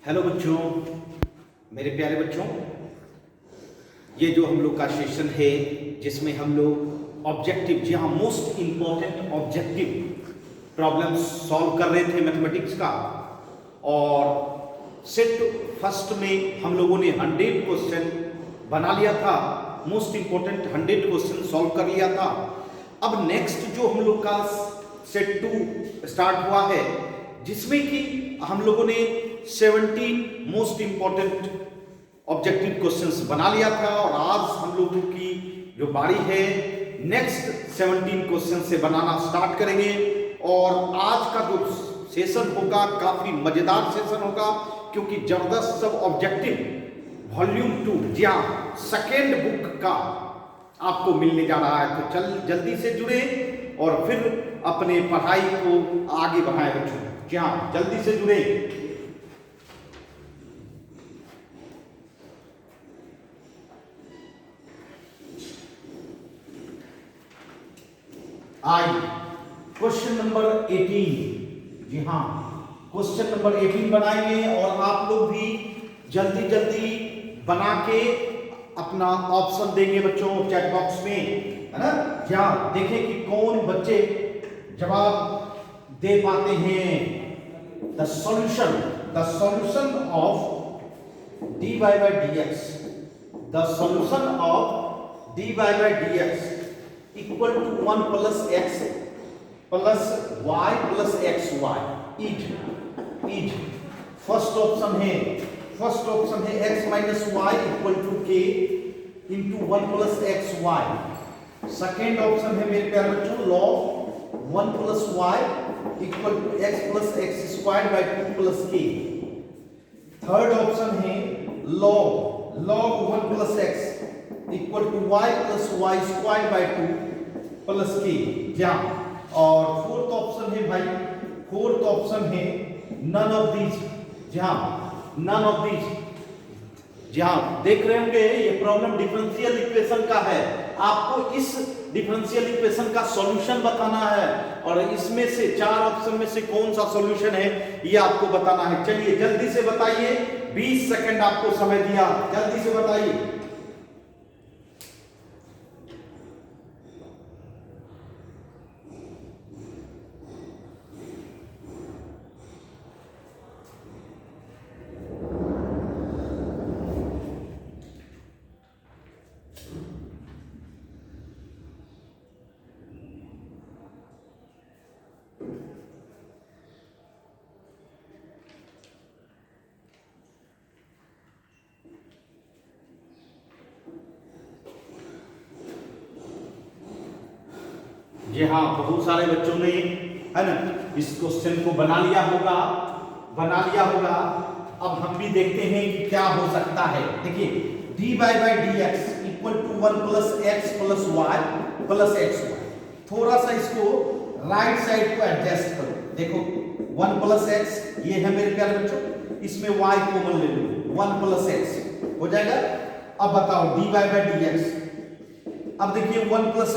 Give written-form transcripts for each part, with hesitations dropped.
Hello बच्चों, मेरे प्यारे बच्चों, ये जो हम लोग का सेशन है जिसमें हम लोग ऑब्जेक्टिव, जी हाँ, most important objective problem solve कर रहे थे मैथमेटिक्स का। और सेट फर्स्ट में हम लोगों ने 100 क्वेश्चन बना लिया था, मोस्ट इंपॉर्टेंट 100 क्वेश्चन सॉल्व कर लिया था। अब नेक्स्ट जो हम लोग का सेट 2 स्टार्ट हुआ है, जिसमें कि हम लोगों ने 17 मोस्ट इंपॉर्टेंट ऑब्जेक्टिव क्वेश्चंस बना लिया था। और आज हम लोगों की जो बारी है नेक्स्ट 17 क्वेश्चन से बनाना स्टार्ट करेंगे। और आज का जो सेशन होगा काफी मजेदार सेशन होगा, क्योंकि जबरदस्त सब ऑब्जेक्टिव वॉल्यूम 2, जी हाँ, सेकेंड बुक का आपको मिलने जा रहा है। तो चल जल्दी से जुड़े और फिर अपने पढ़ाई को आगे बढ़ाएं बच्चों। जी हाँ, जल्दी से जुड़े। आइए क्वेश्चन नंबर 18, जी हाँ, क्वेश्चन नंबर 18 बनाएंगे और आप लोग भी जल्दी जल्दी बना के अपना ऑप्शन देंगे बच्चों चैट बॉक्स में, है ना। हाँ, देखें कि कौन बच्चे जवाब दे पाते हैं। The solution of dy by dx, the solution of dy by dx equal to 1 plus x plus y plus xy is first option है x minus y equal to k into 1 plus X Y. Second option है मेरे प्यारे बच्चों log 1 plus y equal to x plus X square by 2 plus k। Third option है log 1 plus x equal to y plus Y square by 2 plus k, जहां। और fourth option है भाई, fourth option है नन ऑफ दीज, जहां none of these. जहां देख रहे होंगे ये प्रॉब्लम डिफरेंशियल इक्वेशन का है, आपको इस डिफरेंशियल इक्वेशन का सॉल्यूशन बताना है और इसमें से 4 ऑप्शन में से कौन सा सॉल्यूशन है ये आपको बताना है। चलिए जल्दी से बताइए, 20 सेकंड आपको समय दिया, जल्दी से बताइए। जी हाँ, बहुत सारे बच्चों ने, है ना, इस क्वेश्चन को बना लिया होगा। अब हम भी देखते हैं कि क्या हो सकता है। देखिए dy by dx equal to 1 plus X plus Y plus X Y. थोड़ा सा इसको राइट साइड को एडजस्ट करो। देखो 1 प्लस एक्स ये है मेरे प्यारे बच्चों, इसमें y कॉमन ले लो, 1 प्लस एक्स हो जाएगा। अब बताओ dy by dx, अब देखिए 1 प्लस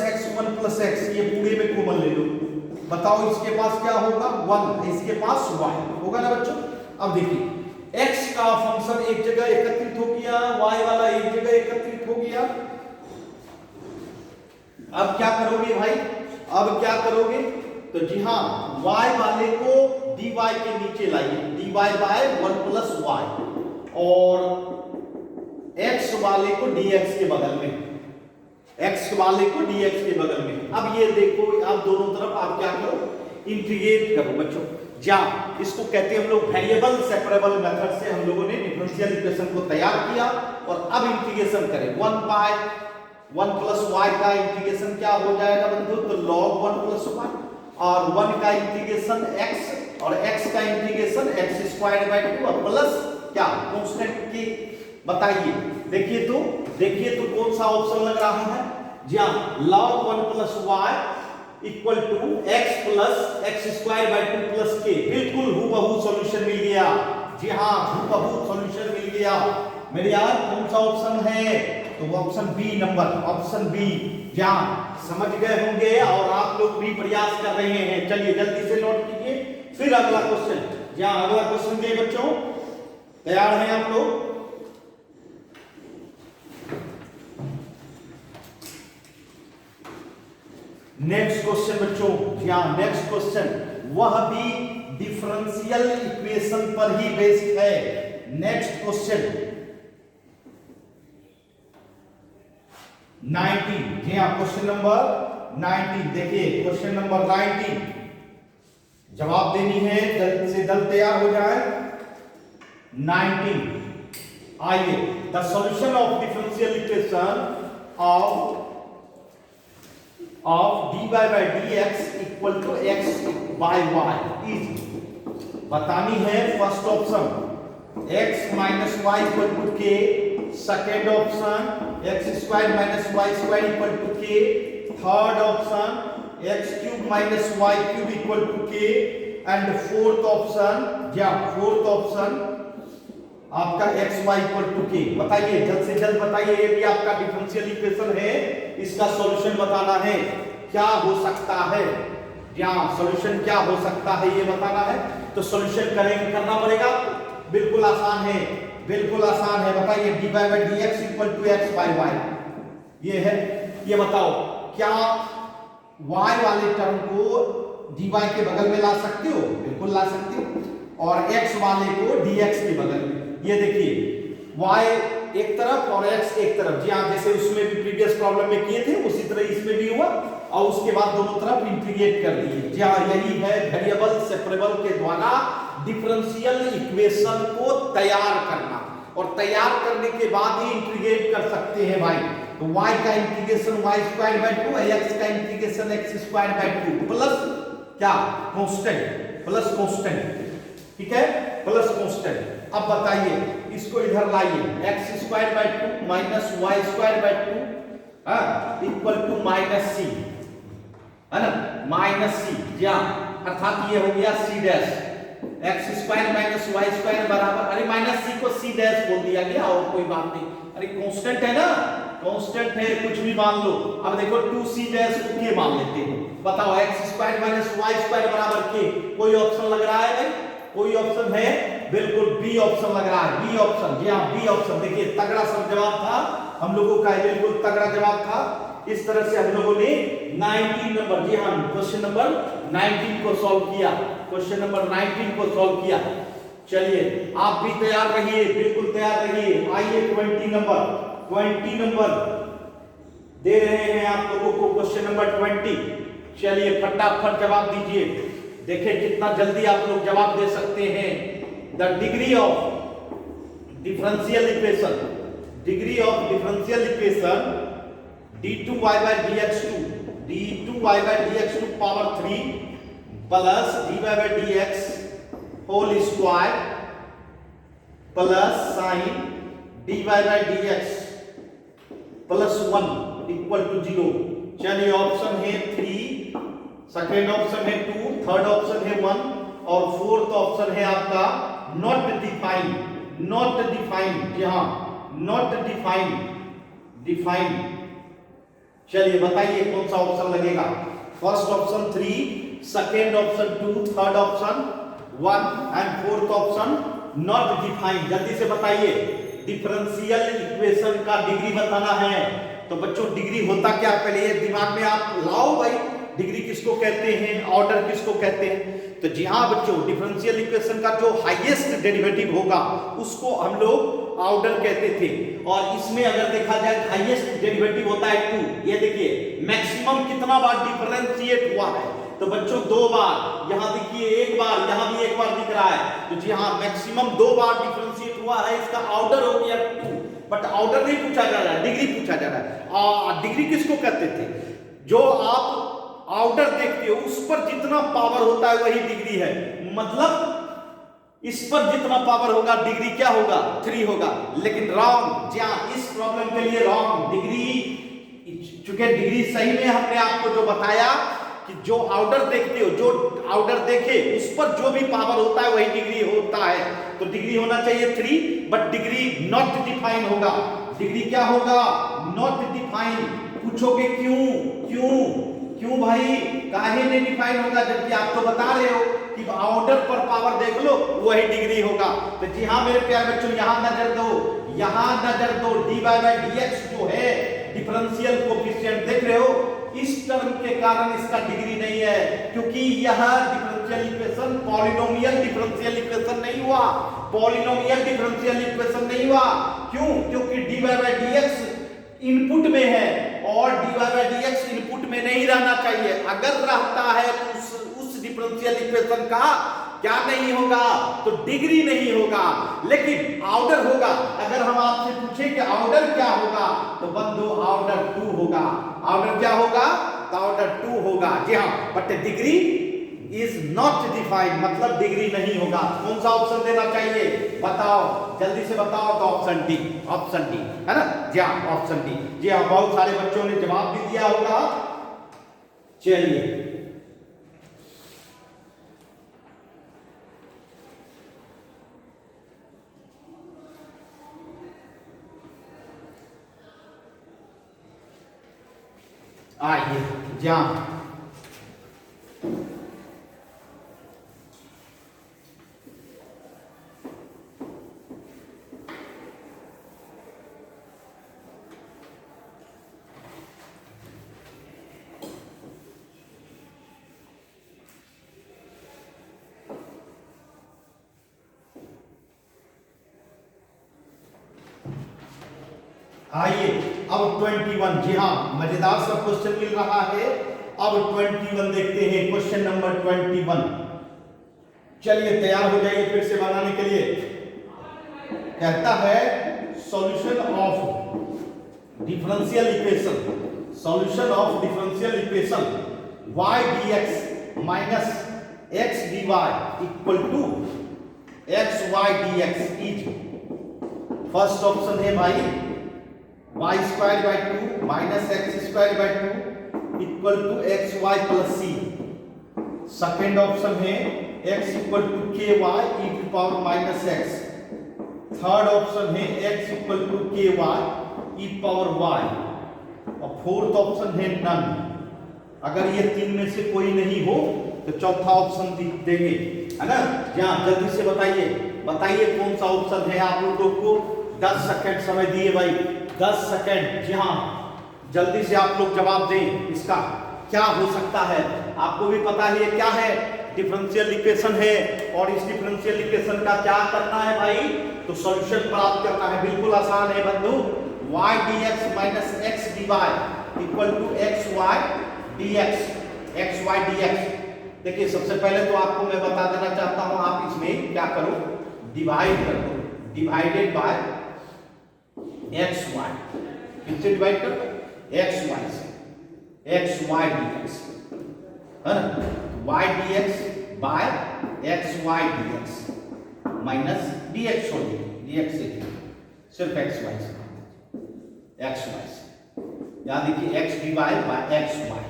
एक्स ये पूरे में कॉमन ले लो, बताओ इसके पास क्या होगा, 1, इसके पास y होगा ना बच्चों। अब देखिए x का फंक्शन एक जगह एकत्रित हो गया, y वाला एक जगह एकत्रित हो गया। अब क्या करोगे भाई, अब क्या करोगे, तो जी हाँ, y वाले को dy के नीचे लाइए, dy बाय 1 प्लस y, और x वाले को dx के बगल में, x वाले को dx के बगल में। अब ये देखो, आप दोनों तरफ आप क्या करो, इंटीग्रेट करो बच्चों। जहां इसको कहते हैं हम लोग वेरिएबल सेपरेबल मेथड से हम लोगों ने डिफरेंशियल इक्वेशन को तैयार किया। और अब इंटीग्रेशन करें, 1 बाय 1 प्लस y का इंटीग्रेशन क्या हो जाएगा बंधु, तो log 1 प्लस y, और 1 का इंटीग्रेशन x और x का इंटीग्रेशन x स्क्वायर बाय 2 और प्लस क्या कांस्टेंट की। बताइए, देखिए तो कौन सा ऑप्शन लग रहा है, जी हाँ, log 1 plus y equal to x plus X square by 2 plus k। बिल्कुल हूबहू सॉल्यूशन मिल गया, जी हाँ, हूबहू सॉल्यूशन मिल गया मेरे यार। कौन सा ऑप्शन है, तो option B number, option B. जहां समझ गए होंगे और आप लोग भी प्रयास कर रहे हैं। चलिए जल्दी से नोट कीजिए। फिर अगला क्वेश्चन, जहां अगला क्वेश्चन दे बच्चों, तैयार हैं आप लोग? नेक्स्ट क्वेश्चन बच्चों, हाँ नेक्स्ट क्वेश्चन वह भी डिफरेंशियल इक्वेशन पर ही बेस्ड है। नेक्स्ट क्वेश्चन 19, जी हाँ क्वेश्चन नंबर 19 देखिए, क्वेश्चन नंबर 19 जवाब देनी है, जल्द से जल्द तैयार हो जाए। 19 आइए, the solution of differential equation of dy by dx equal to x by y is बतानी है। First option x minus Y equal to k, second option x square minus Y square equal to k, third option x cube minus Y cube equal to k and fourth option, या fourth option आपका x y equal to k। बताइए जल्द से जल्द बताइए, ये भी आपका डिफरेंशियल इक्वेशन है, इसका सॉल्यूशन बताना है। क्या हो सकता है, या सॉल्यूशन क्या हो सकता है ये बताना है। तो सॉल्यूशन करना पड़ेगा, बिल्कुल आसान है, बिल्कुल आसान है। बताइए dy by dx equal to x by y ये है। ये बताओ क्या y वाले टर्म को dy के बगल में ला सकते हो? बिल्कुल ला सकते हो। और x वाले को dx के बगल में। ये देखिए y एक तरफ और x एक तरफ, जी हाँ जैसे उसमें भी प्रीवियस प्रॉब्लम में किए थे उसी तरह इसमें भी हुआ, और उसके बाद दोनों तरफ इंटीग्रेट कर दिए। जी हाँ यही है वेरिएबल सेपरेबल के द्वारा डिफरेंशियल इक्वेशन को तैयार करना, और तैयार करने के बाद ही इंटीग्रेट कर सकते हैं भाई। तो y का integration y square by 2, x का integration x square by 2 plus क्या कांस्टेंट, प्लस कांस्टेंट, ठीक है प्लस कांस्टेंट। अब बताइए इसको इधर लाइए, x square by 2 minus Y square by 2 equal to minus C, है ना, माइनस सी, अर्थात ये हो गया C dash. x square minus Y square बराबर, अरे माइनस सी को सी डैश बोल दिया गया और कोई बात नहीं, अरे कांस्टेंट है ना, कांस्टेंट है कुछ भी मान लो। अब देखो 2c डैश को के मान लेते हैं। बताओ x square minus Y square बराबर के, कोई ऑप्शन लग रहा है भाई? कोई ऑप्शन है? बिल्कुल बी ऑप्शन लग रहा है, बी ऑप्शन, जी हाँ बी ऑप्शन। देखिए तगड़ा सब जवाब था हम लोगों का, बिल्कुल तगड़ा जवाब था। इस तरह से हम लोगों ने 19 नंबर, जी हाँ क्वेश्चन नंबर 19 को सॉल्व किया, क्वेश्चन नंबर 19 को सॉल्व किया। चलिए आप भी तैयार रहिए, बिल्कुल तैयार रहिए। आइए 20 नंबर दे रहे हैं आप लोगों को, क्वेश्चन नंबर 20। चलिए फटाफट जवाब दीजिए, देखिए कितना जल्दी आप लोग जवाब दे सकते हैं। The degree of differential equation, degree of differential equation d2y by dx2 power 3 plus dy by dx whole square plus sine dy by dx plus 1 equal to 0। चलिए ऑप्शन है 3, सेकेंड ऑप्शन है 2, थर्ड ऑप्शन है 1 और fourth option है आपका not defined, not defined, जी हाँ not defined. चलिए बताइए कौन सा ऑप्शन लगेगा? First option 3, second option 2, third option 1 and fourth epsilon naught defined. जल्दी से बताइए, डिफरेंशियल इक्वेशन का डिग्री बताना है। तो बच्चों डिग्री होता क्या, पहले ये दिमाग में आप लाओ भाई, डिग्री किसको कहते हैं, ऑर्डर किसको कहते हैं? तो जी हाँ बच्चों, डिफरेंशियल इक्वेशन का जो हाईएस्ट डेरिवेटिव होगा उसको हम लोग ऑर्डर कहते थे। और इसमें अगर देखा जाए हाईएस्ट डेरिवेटिव होता है 2। ये देखिए मैक्सिमम कितना बार डिफरेंशिएट हुआ है? तो बच्चों 2 बार। यहां देखिए 1 बार, यहां भी 1 बार दिख रहा है। तो जी हाँ मैक्सिमम 2 बार डिफरेंशिएट हुआ है, इसका ऑर्डर हो गया 2। बट ऑर्डर नहीं पूछा जा रहा है, डिग्री पूछा जा रहा है। डिग्री किसको कहते थे? जो आप ऑर्डर देखते हो उस पर जितना पावर होता है वही डिग्री है। मतलब इस पर जितना पावर होगा डिग्री क्या होगा? 3 होगा। लेकिन रॉन्ग, जी हाँ इस प्रॉब्लम के लिए रॉन्ग। डिग्री, चूंकि डिग्री सही में हमने आपको जो बताया कि जो ऑर्डर देखते हो, जो ऑर्डर देखे उस पर जो भी पावर होता है वही डिग्री होता है। तो डिग्री होना चाहिए 3, बट डिग्री नॉट डिफाइन होगा। डिग्री क्या होगा? Not define. पूछोगे क्यों? क्यों? क्यों भाई, काहे नहीं डिफाइन होगा, जबकि आप तो बता रहे हो कि ऑर्डर पर पावर देख लो वही डिग्री होगा। तो जी हाँ मेरे प्यारे बच्चों, यहां नजर दो, यहां नजर दो, dy बाय dx जो है डिफरेंशियल कोफिशिएंट देख रहे हो, इस टर्म के कारण इसका डिग्री नहीं है, क्योंकि यह differential equation polynomial differential equation नहीं हुआ, पॉलिनोमियल डिफरेंशियल इक्वेशन नहीं हुआ। क्यों? क्योंकि dy बाय dx इनपुट में है और dy बाय dx इनपुट में नहीं रहना चाहिए। अगर रहता है तो उस डिफरेंशियल इक्वेशन का क्या नहीं होगा, तो डिग्री नहीं होगा, लेकिन ऑर्डर होगा। अगर हम आपसे पूछे कि ऑर्डर क्या होगा, तो बंधु ऑर्डर 2 होगा। ऑर्डर क्या होगा? तो ऑर्डर 2 होगा। जी हाँ, but degree is not defined, मतलब डिग्री नहीं होगा। कौन सा ऑप्शन देना चाहिए बताओ, जल्दी से बताओ। तो ऑप्शन डी, ऑप्शन डी है ना। जी हाँ, ऑप्शन डी। जी हाँ, बहुत सारे बच्चों ने जवाब भी दिया होगा। चलिए आइए, जहाँ आइए अब 21, जी हाँ मजेदार सा क्वेश्चन मिल रहा है। अब 21 देखते हैं, क्वेश्चन नंबर 21। चलिए तैयार हो जाइए फिर से बनाने के लिए। कहता है solution of differential equation, solution of differential equation y dx minus x dy equal to x y dx is, first option है भाई y square by 2 minus x square by 2 equal to X Y plus C. Second option है x equal to K Y E to power minus X. Third option है x equal to K Y E power Y. और fourth option है none. अगर ये तीन में से कोई नहीं हो तो चौथा ऑप्शन देंगे, है ना। जहाँ जल्दी से बताइए, बताइए कौन सा ऑप्शन है। आप लोगों को 10 सेकंड समय दिए भाई, 10 सेकंड। जी हाँ, जल्दी से आप लोग जवाब दें, इसका क्या हो सकता है। आपको भी पता है ये क्या है, डिफरेंशियल इक्वेशन है, और इस डिफरेंशियल इक्वेशन का क्या करना है भाई, तो सॉल्यूशन प्राप्त करना है। बिल्कुल आसान है बंधु, y dx minus x dy equal to X Y dx, X Y dx। देखिए सबसे पहले तो आपको मैं बता देना चाहता हूं, आप इसमें क्या करो, डिवाइड कर दो, डिवाइडेड बाय एक्स वाई, किससे डिवाइड कर दो, एक्स वाई से, एक्स वाई dx है ना, y dx by X Y dx minus dx छोड़ दीजिए, dx से सिर्फ एक्स वाई से, एक्स वाई से, याद देखिए x dy by X Y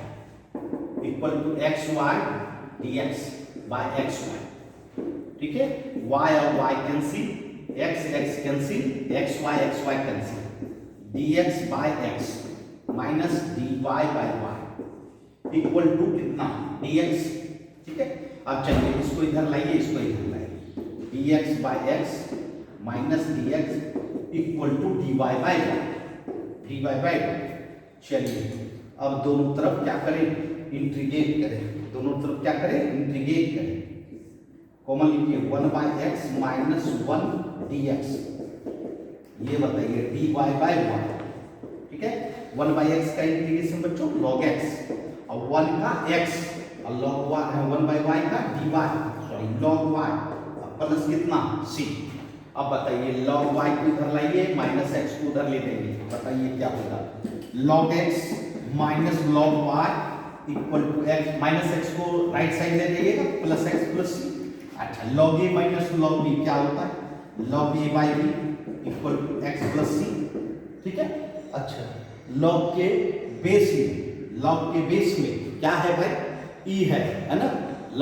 equal to X Y dx by X Y. ठीक है, y और y cancel, x x cancel, xy xy cancel, dx by x minus dy by y equal to कितना, dx। ठीक है, अब चलिए इसको इधर लाइए, इसको इधर लाइए, dx by x minus dx equal to dy by y, dy by y। चलिए अब दोनों तरफ क्या करें, इंटीग्रेट करें, दोनों तरफ क्या करें, इंटीग्रेट करें। कॉमन लिखिए 1 बाय एक्स माइनस 1 dx, ये बताइए dy बाय 1। ठीक है, 1 बाय एक्स का इंटीग्रेशन बच्चों log x, और 1 का x और log y है, 1 बाय y का dy sorry log y plus कितना c। अब बताइए log y को इधर लाइए, माइनस x को उधर ले लेंगे, बताइए क्या होगा, log x minus log y equal to x, minus x को राइट साइड ले जाइएगा, प्लस x प्लस c। अच्छा, log a minus log b क्या होता है, log a by b equal to x plus c। ठीक है, अच्छा log के बेस में, log के बेस में क्या है भाई, e है ना,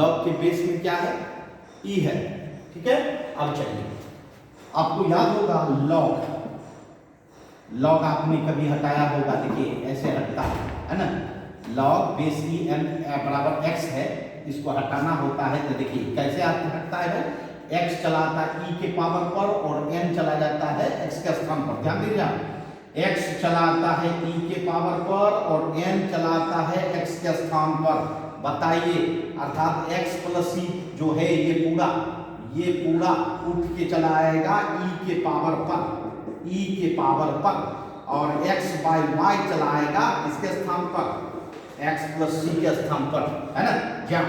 log के बेस में क्या है, e है। ठीक है, अब चलिए आपको याद होगा log, log आपने कभी हटाया होगा, देखिए ऐसे हटता है ना, लॉग बेस ई एन बराबर एक्स है, इसको हटाना होता है तो देखिए कैसे हटता है भाई, एक्स चला आता है ई के पावर पर और एन चला जाता है एक्स के स्थान पर। ध्यान दीजिए, एक्स चला आता है ई के पावर पर और एन चला आता है एक्स के स्थान पर। बताइए, अर्थात एक्स प्लस सी जो है ये पूरा उठ के चला आएगा ई के पावर पर, और x बाई वाई चला आएगा इसके स्थान पर, x प्लस सी के स्थान पर, है ना। क्या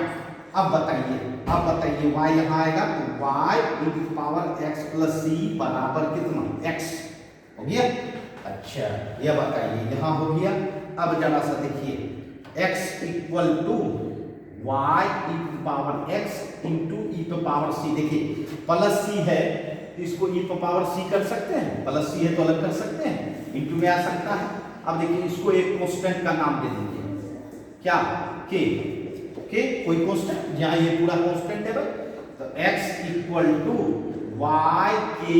अब बताइए y यहाँ आएगा तो y into power x plus C बराबर कितना, x हो गया। अच्छा ये बताइए, यहाँ हो गया। अब जरा सा देखिए, x equal to y E to power x into E to power C. देखिए प्लस सी है, इसको ई टू पावर सी कर सकते हैं, प्लस सी है तो अलग कर सकते हैं, इंटू में आ सकता है। अब देखिए इसको एक कांस्टेंट का नाम दे दीजिए, क्या, के कोई कांस्टेंट, यहाँ ये पूरा कांस्टेंट है भाई, तो x इक्वल टू वाई के,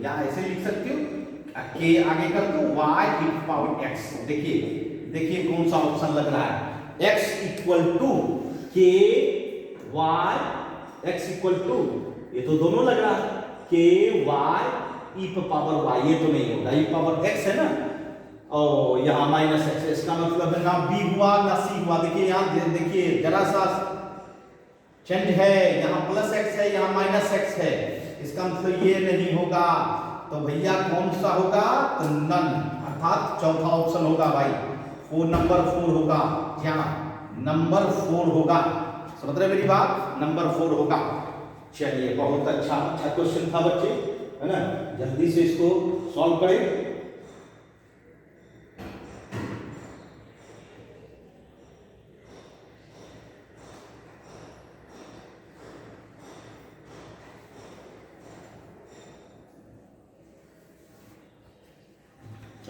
यहाँ ऐसे लिख सकते हो, के आगे कर दो y इंटू पावर x। देखिए कौन सा ऑप्शन लग रहा है, x equal to K Y, x equal to, ये तो दोनों लग रहा है, के वाई ई पावर y, ये तो नहीं होगा, ई पावर x है ना, और यहाँ माइनस एक्स, इसका मतलब है ना b हुआ ना c हुआ। देखिए यहाँ देखिए जरा सा चेंज है, यहाँ प्लस एक्स है, यहाँ माइनस एक्स है, इसका मतलब ये नहीं होगा। तो भैया कौन सा होगा, तो नन, अर्थात चौथा ऑप्शन होगा भाई, नंबर 4 होगा, यहाँ नंबर 4 होगा। समझ रहे मेरी बात, नंबर 4 होगा। चलिए बहुत अच्छा क्वेश्चन था बच्चे, है ना, जल्दी से इसको सॉल्व करें।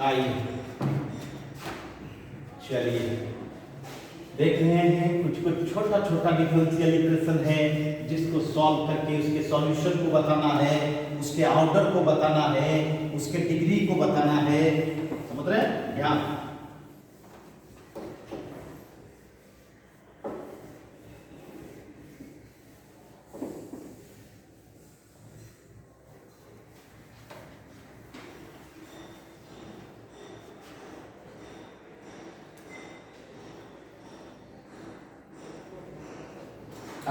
आइए चलिए देख रहे हैं, कुछ छोटा डिफरेंशियल इक्वेशन है जिसको सॉल्व करके उसके सॉल्यूशन को बताना है, उसके ऑर्डर को बताना है, उसके डिग्री को बताना है। समझ रहे हैं, ध्यान।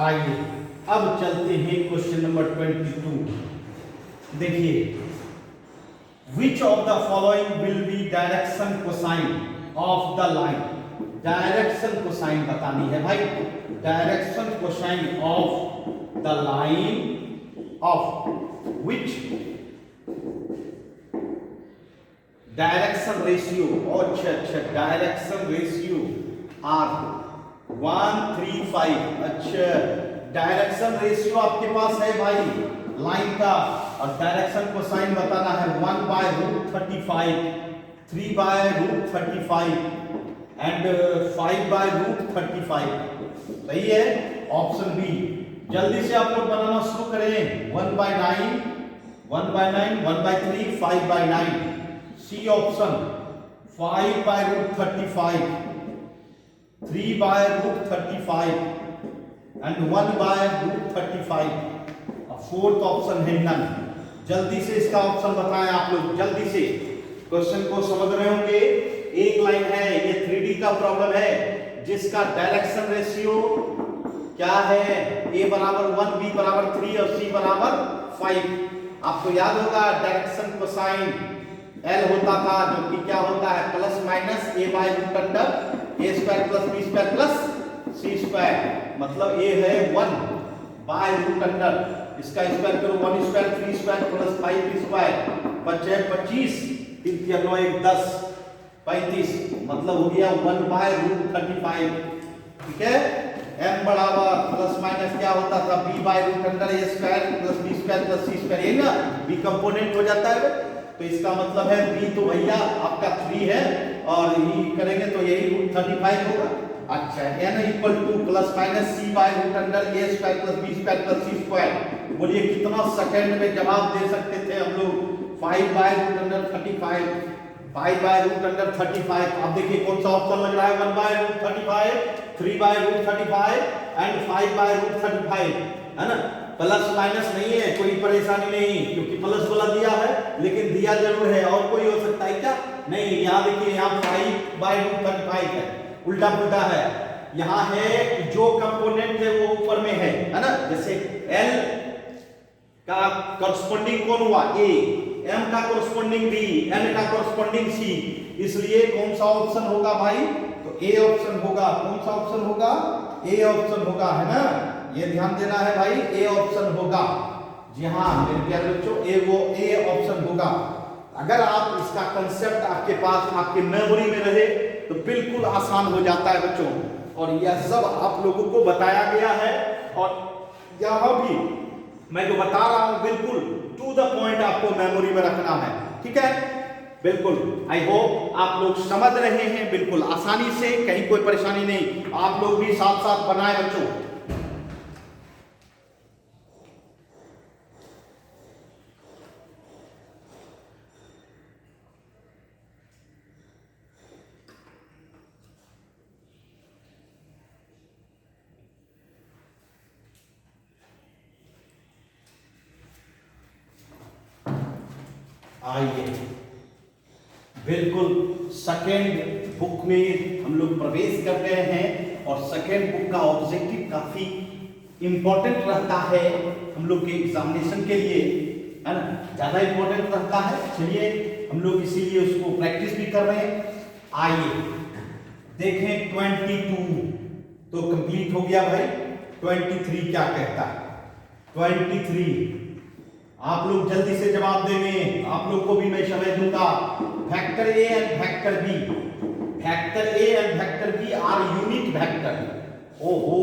आइए अब चलते हैं क्वेश्चन नंबर 22। देखिए, which of the following will be direction cosine of the line. Direction cosine बतानी है भाई, direction cosine of the line of which direction ratio, अच्छा डायरेक्शन रेशियो आर 135। अच्छा डायरेक्शन रेशियो आपके पास है भाई लाइन का, और डायरेक्शन को साइन बताना है 1/√35, 3/√35 एंड 5/√35। सही है, ऑप्शन बी। जल्दी से आप लोग बनाना शुरू करें। 1/9, 1/9, 1/3, 5/9। C option 5/√35, 3/√35 and 1/√35। Fourth option है नन। जल्दी से इसका ऑप्शन बताएं आप लोग, जल्दी से। क्वेश्चन को समझ रहे होंगे। एक लाइन है, ये 3D का प्रॉब्लम है जिसका डायरेक्शन रेशियो क्या है, a बराबर 1, b बराबर 3 और c बराबर 5। आपको याद होगा डायरेक्शन कोसाइन L होता था, जो कि क्या होता है plus minus a/√a² plus b² plus c²। मतलब a है 1/√, इसका स्क्वायर करो 1² 3² प्लस 5² 25, 3 9 1 10 35, मतलब हो गया 1/√35। ठीक है, m बराबर प्लस माइनस क्या होता था b/√a² plus b² plus c², ये ना b कंपोनेंट हो जाता है। तो इसका मतलब है b तो भैया आपका 3 है और ये करेंगे तो यही √35 होगा। अच्छा, n equal two plus minus c/√a² plus b² plus c²। बोलिए कितना सेकंड में जवाब दे सकते थे हम लोग, 5/√35। 5 बाय रूट अंडर 35। आप देखिए कौन सा ऑप्शन लग रहा है, 1 by root 35, 3 by root 35 and 5 by root 35, है ना। प्लस माइनस नहीं है, कोई परेशानी नहीं, क्योंकि प्लस वाला दिया है लेकिन दिया जरूर है। और कोई हो सकता है क्या? नहीं, यहाँ देखिए, यहाँ 5 बाय रूट 35 है, उल्टा पुल्टा है। यहाँ है जो कंपोनेंट है वो ऊपर में है ना। जैसे L का करस्पॉन्डिंग कौन हुआ? A, M का करस्पॉन्डिंग B, N का करस्पॉन्डिंग C, इसलिए कौन सा ऑप्शन होगा भाई? तो A ऑप्शन होगा। कौन सा ऑप्शन होगा? A ऑप्शन होगा, है ना। ये ध्यान देना है भाई, A ऑप्शन होगा। जी हाँ मेरे प्यारे बच्चों, A ऑप्शन होगा। अगर आप इसका कंसेप्ट आपके पास, आपके मेमोरी में रहे तो बिल्कुल आसान हो जाता है बच्चों। और यह सब आप लोगों को बताया गया है, और यहाँ भी मैं जो बता रहा हूं बिल्कुल टू द पॉइंट आपको मेमोरी में रखना है, ठीक है। बिल्कुल, आई होप आप लोग समझ रहे हैं बिल्कुल आसानी से, कहीं कोई परेशानी नहीं। आप लोग भी साथ साथ बनाए बच्चों। आइए बिल्कुल सेकेंड बुक में हम लोग प्रवेश कर गए हैं, और सेकेंड बुक का ऑब्जेक्टिव काफी इंपॉर्टेंट रहता है हम लोग के एग्जामिनेशन के लिए, है ना, ज्यादा इंपॉर्टेंट रहता है। चलिए हम लोग इसीलिए उसको प्रैक्टिस भी कर रहे हैं। आइए देखें 22 तो कंप्लीट हो गया भाई। 23 क्या कहता है? 23 आप लोग जल्दी से जवाब देंगे, आप लोग को भी मैं समय दूंगा। Vector A and vector B, vector A and vector B are unit vector. ओहो,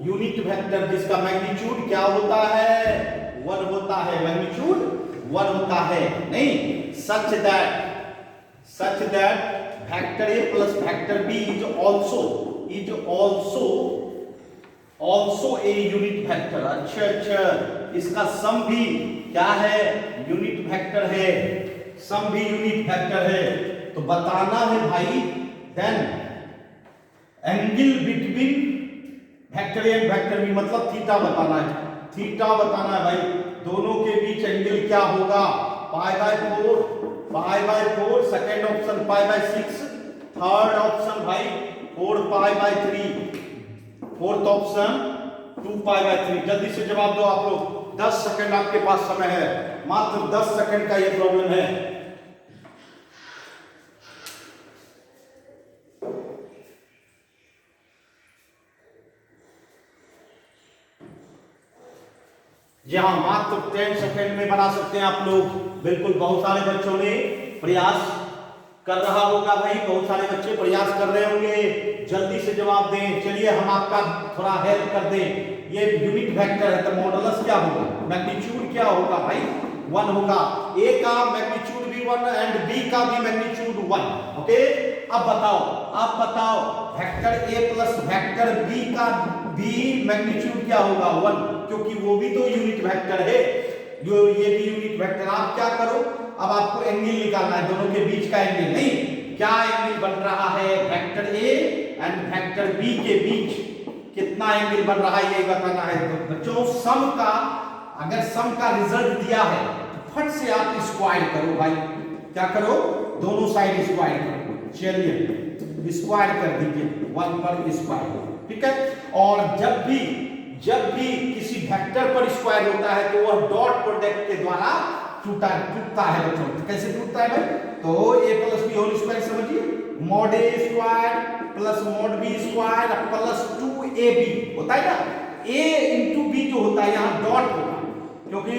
यूनिट वेक्टर जिसका मैग्नीट्यूड क्या होता है? 1 होता है। मैग्नीट्यूड 1 होता है। नहीं, such that vector A plus vector B is also a unit vector. अच्छा, इसका सम भी क्या है? यूनिट वेक्टर है। सम भी यूनिट वेक्टर है। तो बताना है भाई, then angle between vector A and vector B, मतलब थीटा बताना है। थीटा बताना है भाई, दोनों के बीच एंगल क्या होगा? Pi by 4, second option pi by 6, third option भाई 4 pi by 3, fourth option 2 pi by 3। जल्दी से जवाब दो आप लोग, 10 सेकंड आपके पास समय है, मात्र 10 सेकंड का ये प्रॉब्लम है। जी हाँ, मात्र 10 सेकंड में बना सकते हैं आप लोग। बिल्कुल, बहुत सारे बच्चों ने प्रयास कर रहा होगा भाई, बहुत सारे बच्चे प्रयास कर रहे होंगे, जल्दी से जवाब दें। चलिए हम आपका थोड़ा हेल्प कर दें। ये यूनिट वेक्टर है तो मॉडुलस क्या होगा? मैग्नीट्यूड क्या होगा भाई? 1 होगा। ए का मैग्नीट्यूड भी 1 एंड बी का भी मैग्नीट्यूड 1। ओके, अब बताओ वेक्टर ए प्लस वेक्टर बी का भी मैग्नीट्यूड क्या होगा? 1, क्योंकि वो भी तो यूनिट वेक्टर है, जो ये भी यूनिट वेक्टर। आप क्या करो, अब आपको एंगल निकालना है, दोनों के बीच का एंगल। नहीं, क्या एंगल बन रहा है vector A and vector B के बीच? कितना एंगल बन रहा है ये बताना है। तो बच्चों सम का, अगर सम का रिजल्ट दिया है तो फट से आप स्क्वायर करो भाई। क्या करो? दोनों साइड स्क्वायर करो। चलिए स्क्वायर कर दीजिए, 1 पर स्क्वायर, ठीक है। और जब भी किसी वेक्टर पर स्क्वायर होता है तो वह डॉट प्रोडक्ट के द्वारा टूटता है बच्चों। तो कैसे टूटता है भाई? तो a plus B whole square समझिए, mod A square plus mod B square plus 2ab होता है ना। a इंटू बी जो होता है यहाँ डॉट होगा, क्योंकि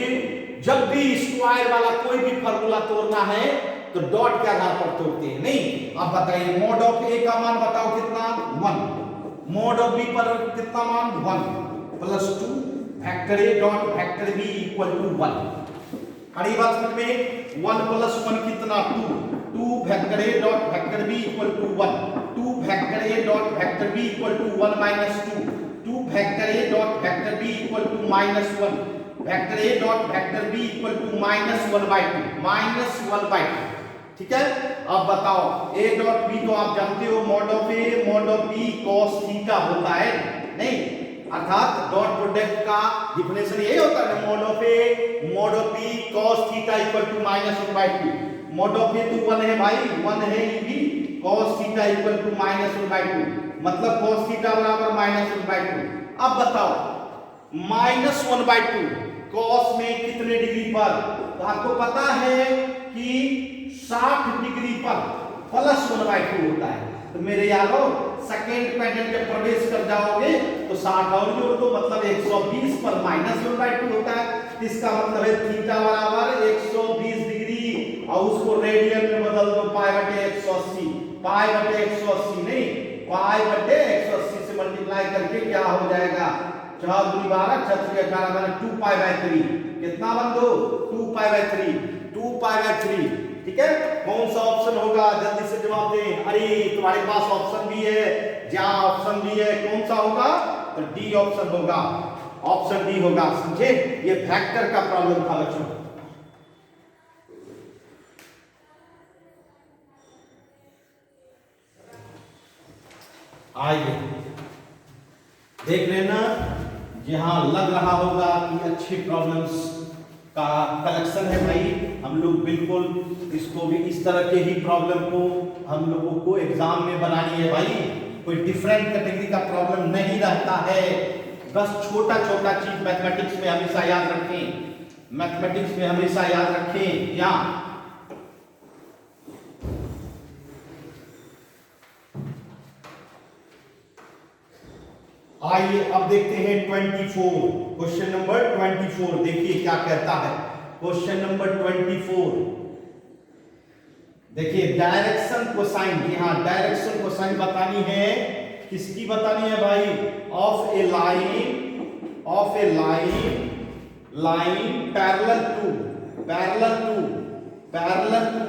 जब भी स्क्वायर वाला कोई भी फॉर्मूला तोड़ना है तो डॉट के आधार पर तोड़ते हैं। नहीं, अब बताइए मॉड ऑफ ए का मान बताओ कितना? 1। मॉड ऑफ बी पर कितना मान? 1 plus 2 vector A dot vector B equal to 1। अड़ी बात समझ में? 1 प्लस 1 कितना? 2 vector A dot vector B equal to 1, 2 vector A dot vector B equal to 1 minus 2 vector A dot vector B equal to minus 1, vector A dot vector B equal to minus 1/2, ठीक है। अब बताओ a dot b तो आप जानते हो mod of a mod of b cos theta होता है, नहीं, अर्थात डॉट प्रोडक्ट का डिफिनेशन यही होता है, mod of a mod of b cos theta equal to -1/2। Mod of a तो 1 है भाई, 1 है ये भी, cos थीटा इक्वल टू -1/2, मतलब cos थीटा बराबर -1/2। अब बताओ -1/2 cos में कितने डिग्री पर, तो आपको पता है कि 60 डिग्री पर +1/2 होता है। तो मेरे यारो सेकेंड क्वाड्रेंट जब प्रवेश कर जाओगे तो 60 और जोड़ दो, मतलब 120 पर -1/2 होता है। इसका मतलब है थीटा बराबर 120 डिग्री और उसको रेडियन में बदल दो π/180, π/180 नहीं, π/180 से मल्टीप्लाई करके क्या हो जाएगा, 4 दूनी 12, 6 3 18 माने 2π/3, कितना बन दो 2π/3, 2π/3, ठीक है। कौन सा ऑप्शन होगा, जल्दी से जवाब दें। अरे तुम्हारे पास ऑप्शन भी है, जहां ऑप्शन भी है, कौन सा होगा, तो डी ऑप्शन होगा, ऑप्शन डी होगा, समझे। ये वेक्टर का प्रॉब्लम था बच्चों। आइए देख लेना, जहां लग रहा होगा कि अच्छी प्रॉब्लम्स का कलेक्शन है भाई, हम लोग बिल्कुल इसको भी इस तरह के ही प्रॉब्लम को हम लोगों को एग्जाम में बनानी है भाई। कोई डिफरेंट कैटेगरी का प्रॉब्लम नहीं रहता है, बस छोटा छोटा चीज मैथमेटिक्स में हमेशा याद रखें, मैथमेटिक्स में हमेशा याद रखें। या आइए अब देखते हैं 24, क्वेश्चन नंबर 24, देखिए क्या कहता है क्वेश्चन नंबर 24। देखिए डायरेक्शन कोसाइन, जी हाँ डायरेक्शन कोसाइन बतानी है, किसकी बतानी है भाई, of a line, of a line, line parallel to, parallel to, parallel to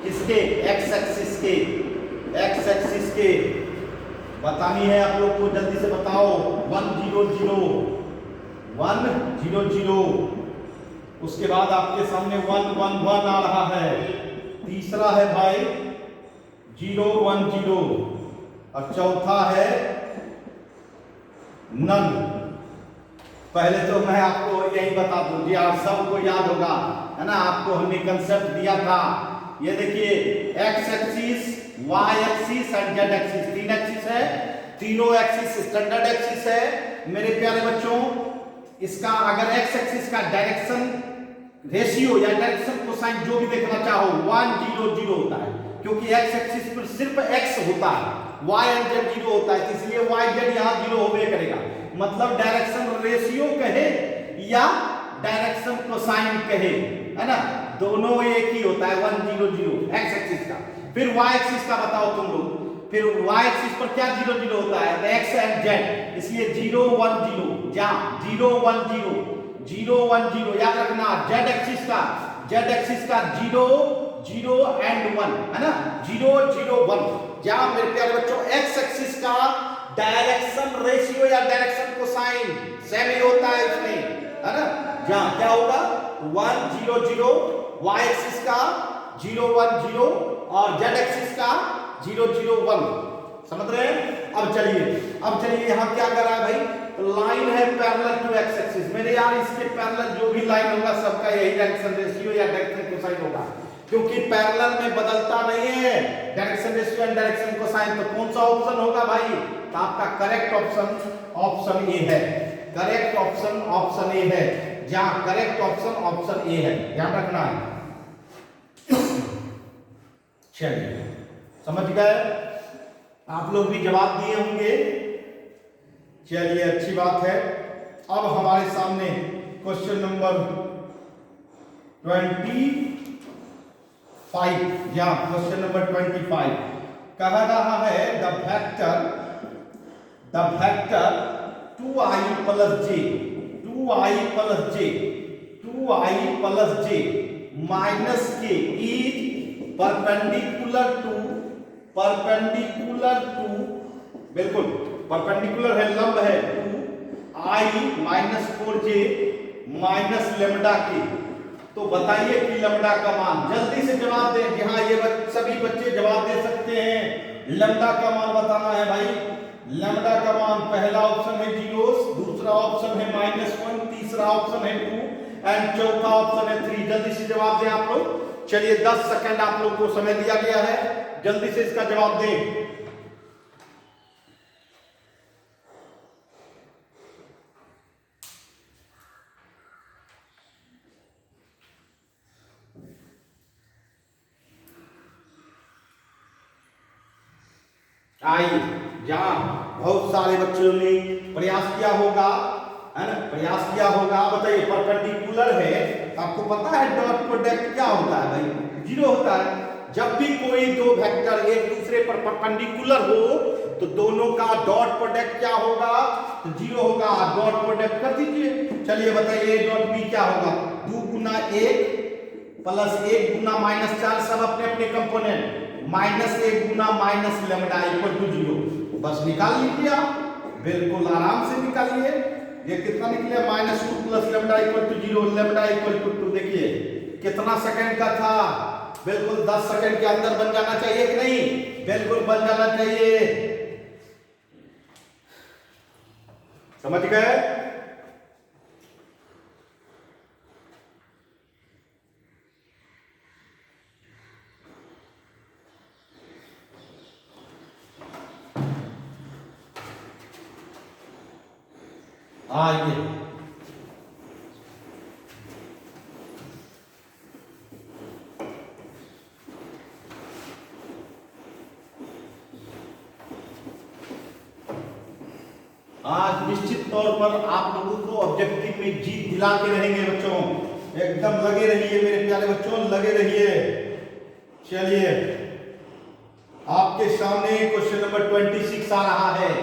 किसके, एक्स एक्सिस के, एक्स एक्सिस के बतानी है आप लोग को, जल्दी से बताओ। 1 0 0 1 0 0, उसके बाद आपके सामने 1 1 1 आ रहा है, तीसरा है भाई 0 1 0 और चौथा है नन। पहले तो मैं आपको यही बता दूं जी, आप सबको याद होगा है ना, आपको हमने कंसेप्ट दिया था। ये देखिए एक्स एक्सिस, वाई एक्सिस और जेड एक्सिस, 3 एक्सिस है, तीनों एक्सिस स्टैंडर्ड एक्सिस है मेरे प्यारे बच्चों। इसका अगर एक्स एक्सिस का डायरेक्शन रेशियो या डायरेक्शन कोसाइन जो भी देखना चाहो 1 0 0 होता है, क्योंकि एक्स एक्सिस पर सिर्फ एक्स होता है, वाई एंड जेड 0 होता है, इसलिए वाई जेड यहाँ 0 होबे करेगा। मतलब डायरेक्शन रेशियो कहे या डायरेक्शन कोसाइन कहे, है ना, दोनों एक ही होता है 1 0 0 एक्स एक्सिस का। फिर वाई एक्सिस का बताओ तुम लोग, फिर वाई एक्सिस पर क्या 0 0 होता है, एक्स एंड जेड, इसलिए 0 1 0, जहां 0 1 0 0 1 0 याद रखना। जेड एक्सिस का 0 0 एंड 1 है ना, 0 0 1, जहां मेरे प्यारे बच्चों एक्स एक्सिस का डायरेक्शन रेशियो या डायरेक्शन कोसाइन सेम ही होता है इसमें, है ना, जहां क्या होगा 1 0 0, वाई एक्सिस का 0 1 0 और जेड एक्सिस का 0 0 1, समझ रहे हैं। अब चलिए यहाँ क्या कर रहा है भाई, तो लाइन है पैरेलल टू एक्स एक्सिस। मेरे यार इसके पैरेलल जो भी लाइन होगा सबका यही डायरेक्शन रेशियो या डायरेक्शन कोसाइन होगा, क्योंकि पैरेलल में बदलता नहीं है direction ratio and direction cosine. तो कौन सा ऑप्शन होगा भाई, तो आपका करेक्ट ऑप्शन ए है, करेक्ट ऑप्शन ए है, जहां करेक्ट ऑप्शन ए है, ध्यान रखना है। चलिए समझ गए, आप लोग भी जवाब दिए होंगे, चलिए अच्छी बात है। अब हमारे सामने क्वेश्चन नंबर 25, या क्वेश्चन नंबर 25 कह रहा है the vector 2i plus j minus के इज परपेंडिकुलर टू, बिल्कुल परपेंडिकुलर है, लंब है, to i -4j minus lambda के, तो बताइए कि लैम्डा का मान, जल्दी से जवाब दें। जी हाँ, ये सभी बच्चे जवाब दे सकते हैं। लैम्डा का मान बताना है भाई। लैम्डा का मान पहला ऑप्शन है 0, दूसरा ऑप्शन है -1, तीसरा ऑप्शन है 2 एंड चौथा ऑप्शन है 3। जल्दी से जवाब दें आप लोग। चलिए 10 सेकंड आप लोग को समय दिया गया है, जल्दी से इसका जवाब दें। आइए, जहां बहुत सारे बच्चों ने प्रयास किया होगा, है ना, प्रयास किया होगा। बताइए परपेंडिकुलर है, आपको पता है डॉट प्रोडक्ट क्या होता है भाई? 0 होता है। जब भी कोई दो वेक्टर एक दूसरे पर परपेंडिकुलर हो तो दोनों का डॉट प्रोडक्ट क्या होगा? तो 0 होगा। डॉट प्रोडक्ट कर दीजिए। चलिए बताइए डॉट बी क्या होगा? 2 गुना 1 प्लस 1 गुना -4, सब अपने अपने कंपोनेंट, -1 गुना माइनस लैम्डा इक्वल टू 0। बस निकाल लीजिए आप, बिल्कुल आराम से निकालिए। ये कितना निकले? -2 plus lambda equal to 0, lambda equal to 2। देखिए कितना सेकंड का था, बिल्कुल 10 सेकंड के अंदर बन जाना चाहिए कि नहीं? बिल्कुल बन जाना चाहिए। समझ गए? आइए, आज निश्चित तौर पर आप लोगों को ऑब्जेक्टिव में जीत दिला के रहेंगे बच्चों। एकदम लगे रहिए मेरे प्यारे बच्चों, लगे रहिए। चलिए आपके सामने क्वेश्चन नंबर 26 आ रहा है।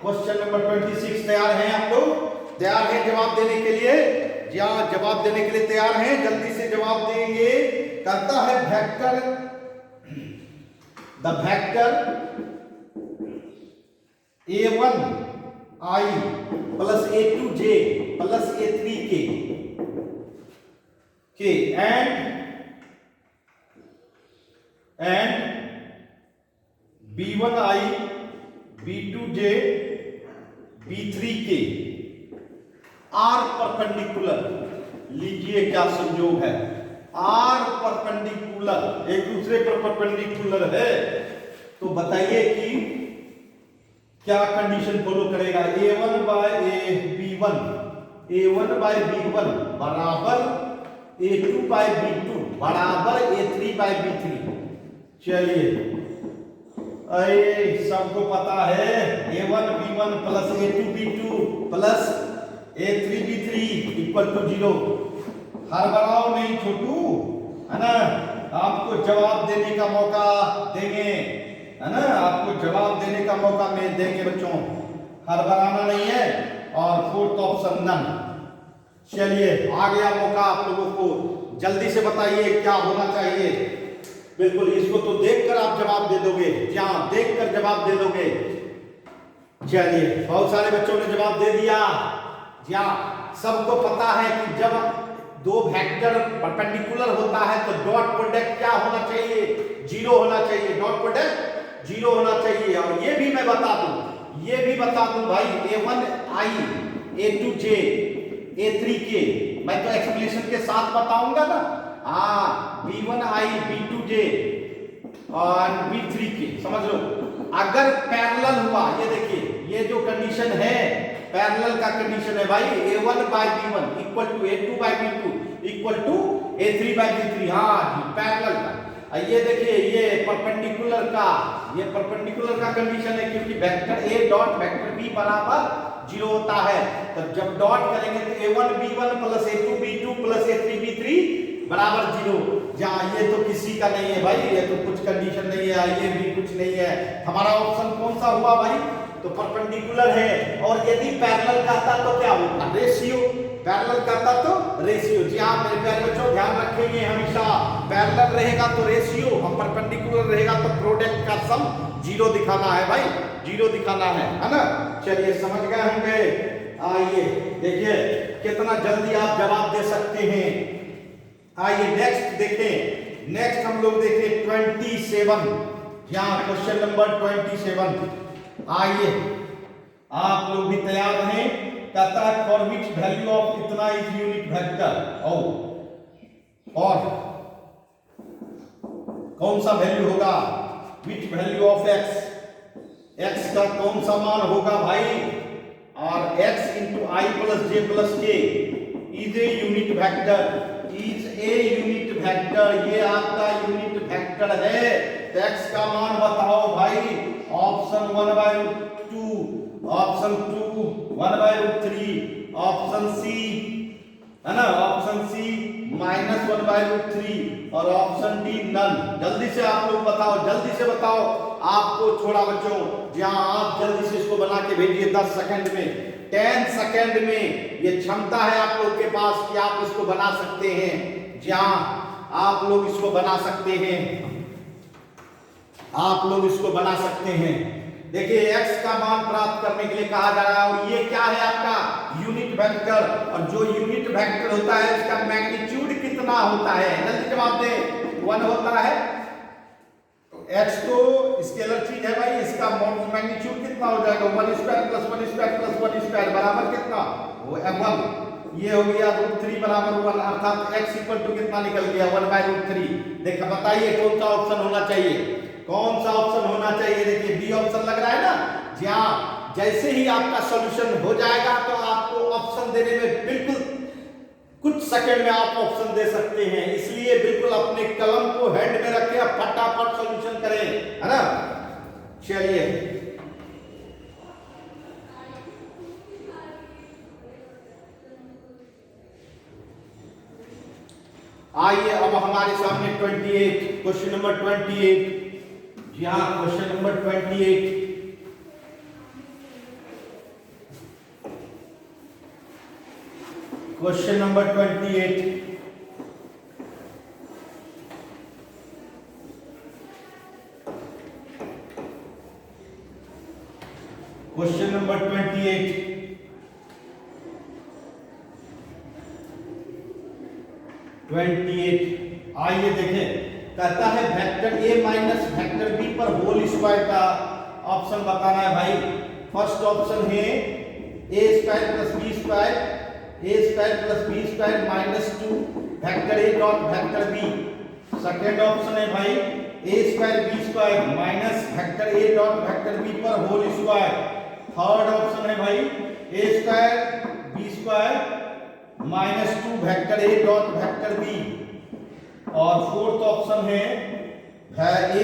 क्वेश्चन नंबर 26 तैयार हैं आप लोग? तैयार हैं जवाब देने के लिए? जी हाँ, जवाब देने के लिए तैयार हैं? जल्दी से जवाब देंगे। कहता है vector, the vector a1i plus a2j plus a3k and b1i b2j b3k are perpendicular. लीजिए क्या संयोग है, आर परपेंडिकुलर, एक दूसरे पर परपेंडिकुलर है। तो बताइए कि क्या कंडीशन फॉलो करेगा? a1 by b1, a1 by b1 बराबर a2 बाय b2 बराबर a3 बाय b3। चलिए, अरे सबको पता है a1 b1 plus a2 b2 plus a3 b3 equal to 0। हर बढ़ाओ नहीं छोटू, है ना? आपको जवाब देने का मौका देंगे, है ना? आपको जवाब देने का मौका में देंगे बच्चों, हर बढ़ाना नहीं है। और फोर्थ ऑप्शन नन। चलिए आ गया मौका आप लोगों को, जल्दी से बताइए क्या होना चाहिए। बिल्कुल, इसको तो देखकर आप जवाब दे दोगे। क्या देखकर जवाब दे दोगे? चलिए बहुत सारे बच्चों ने जवाब दे दिया। क्या सबको पता है कि जब दो वेक्टर परपेंडिकुलर होता है तो डॉट प्रोडक्ट क्या होना चाहिए? 0 होना चाहिए। डॉट प्रोडक्ट 0 होना चाहिए। और ये भी मैं बता दूं, ये भी बता दूं भाई, a1i a2j a3k, मैं तो एक्सप्लेनेशन के साथ बताऊंगा ना। b1i b2j और b3k समझ लो। अगर पैरेलल हुआ, ये देखिए ये जो कंडीशन है पैरेलल का कंडीशन है भाई, a1 by b1 equal to a2 by b2 equal to a3 by b3। हाँ जी, पैरेलल का। ये देखिए ये परपेंडिकुलर का, ये परपेंडिकुलर का कंडीशन है, क्योंकि vector a dot vector b बराबर 0 होता है। तो जब डॉट करेंगे तो a1 b1 plus a2 b2 plus a3 b3 बराबर 0। जहाँ ये तो किसी का नहीं है भाई, ये तो कुछ कंडीशन नहीं है, ये भी कुछ नहीं है। हमारा ऑप्शन कौन सा हुआ भाई? तो परपेंडिकुलर है। और यदि पैरेलल करता तो क्या होता? रेशियो। पैरेलल करता तो रेशियो। जी हाँ मेरे प्यारे बच्चों, ध्यान रखेंगे हमेशा, पैरेलल रहेगा तो रेशियो, हम परपेंडिकुलर रहेगा तो प्रोडक्ट का सम 0 दिखाना है भाई, 0 दिखाना है ना? चलिए समझ गए होंगे। आइए देखिए कितना जल्दी आप जवाब दे सकते हैं। आइए नेक्स्ट देखें, नेक्स्ट हम लोग देखें 27। यहाँ क्वेश्चन नंबर 27। आइए आप लोग भी तैयार रहें। कहता है फॉर विच वैल्यू ऑफ इतना इज यूनिट वेक्टर, और कौन सा वैल्यू होगा, which value of x, x का कौन सा मान होगा भाई, और एक्स इंटू आई प्लस जे प्लस के is a unit vector, is a unit vector, ये आपका यूनिट वेक्टर है। तो एक्स का मान बताओ भाई, ऑप्शन 1/2, ऑप्शन 2 1/3, ऑप्शन सी है ना, ऑप्शन सी -1/3 और ऑप्शन डी नन। जल्दी से आप लोग बताओ, जल्दी से बताओ, आपको छोड़ा बच्चों, जहां आप जल्दी से इसको बना के भेजिए 10 सेकंड में, 10 सेकंड में। ये क्षमता है आप लोग के पास कि आप इसको बना सकते हैं, जहां आप लोग इसको बना सकते हैं, आप लोग इसको बना सकते हैं। देखिए x का मान प्राप्त करने के लिए कहा जा रहा है, और ये क्या है आपका यूनिट वेक्टर, और जो यूनिट वेक्टर होता है इसका मैग्नीट्यूड कितना होता है, जल्दी जवाब दे। 1 होता है, तो x तो स्केलर चीज है भाई, इसका मैग्नीट्यूड कितना हो जाएगा, 1² + 1² + 1² बराबर कितना, वो 1। ये हो गया √3 बराबर 1, अर्थात x इक्वल टू कितना निकल गया, 1/√3। देखा, बताइए कौन सा ऑप्शन होना चाहिए, कौन सा ऑप्शन होना चाहिए। देखिए बी ऑप्शन लग रहा है ना, जहां जैसे ही आपका सॉल्यूशन हो जाएगा तो आपको ऑप्शन देने में बिल्कुल कुछ सेकंड में आप ऑप्शन दे सकते हैं, इसलिए बिल्कुल अपने कलम को हैंड में रखें, फटाफट सॉल्यूशन करें, है ना। चलिए आइए, अब हमारे सामने 28, क्वेश्चन नंबर 28। जी हाँ, question number 28। Question number 28। Question number 28। आइए देखें, कहता है vector a minus vector b पर होल स्क्वायर का ऑप्शन बताना है भाई। फर्स्ट ऑप्शन है a² + b², a² + b² -2 vector a dot vector b। Second option है भाई a² b² minus vector a dot vector b पर होल स्क्वायर। थर्ड ऑप्शन है भाई a² b² -2 vector a dot vector b। और fourth option है a²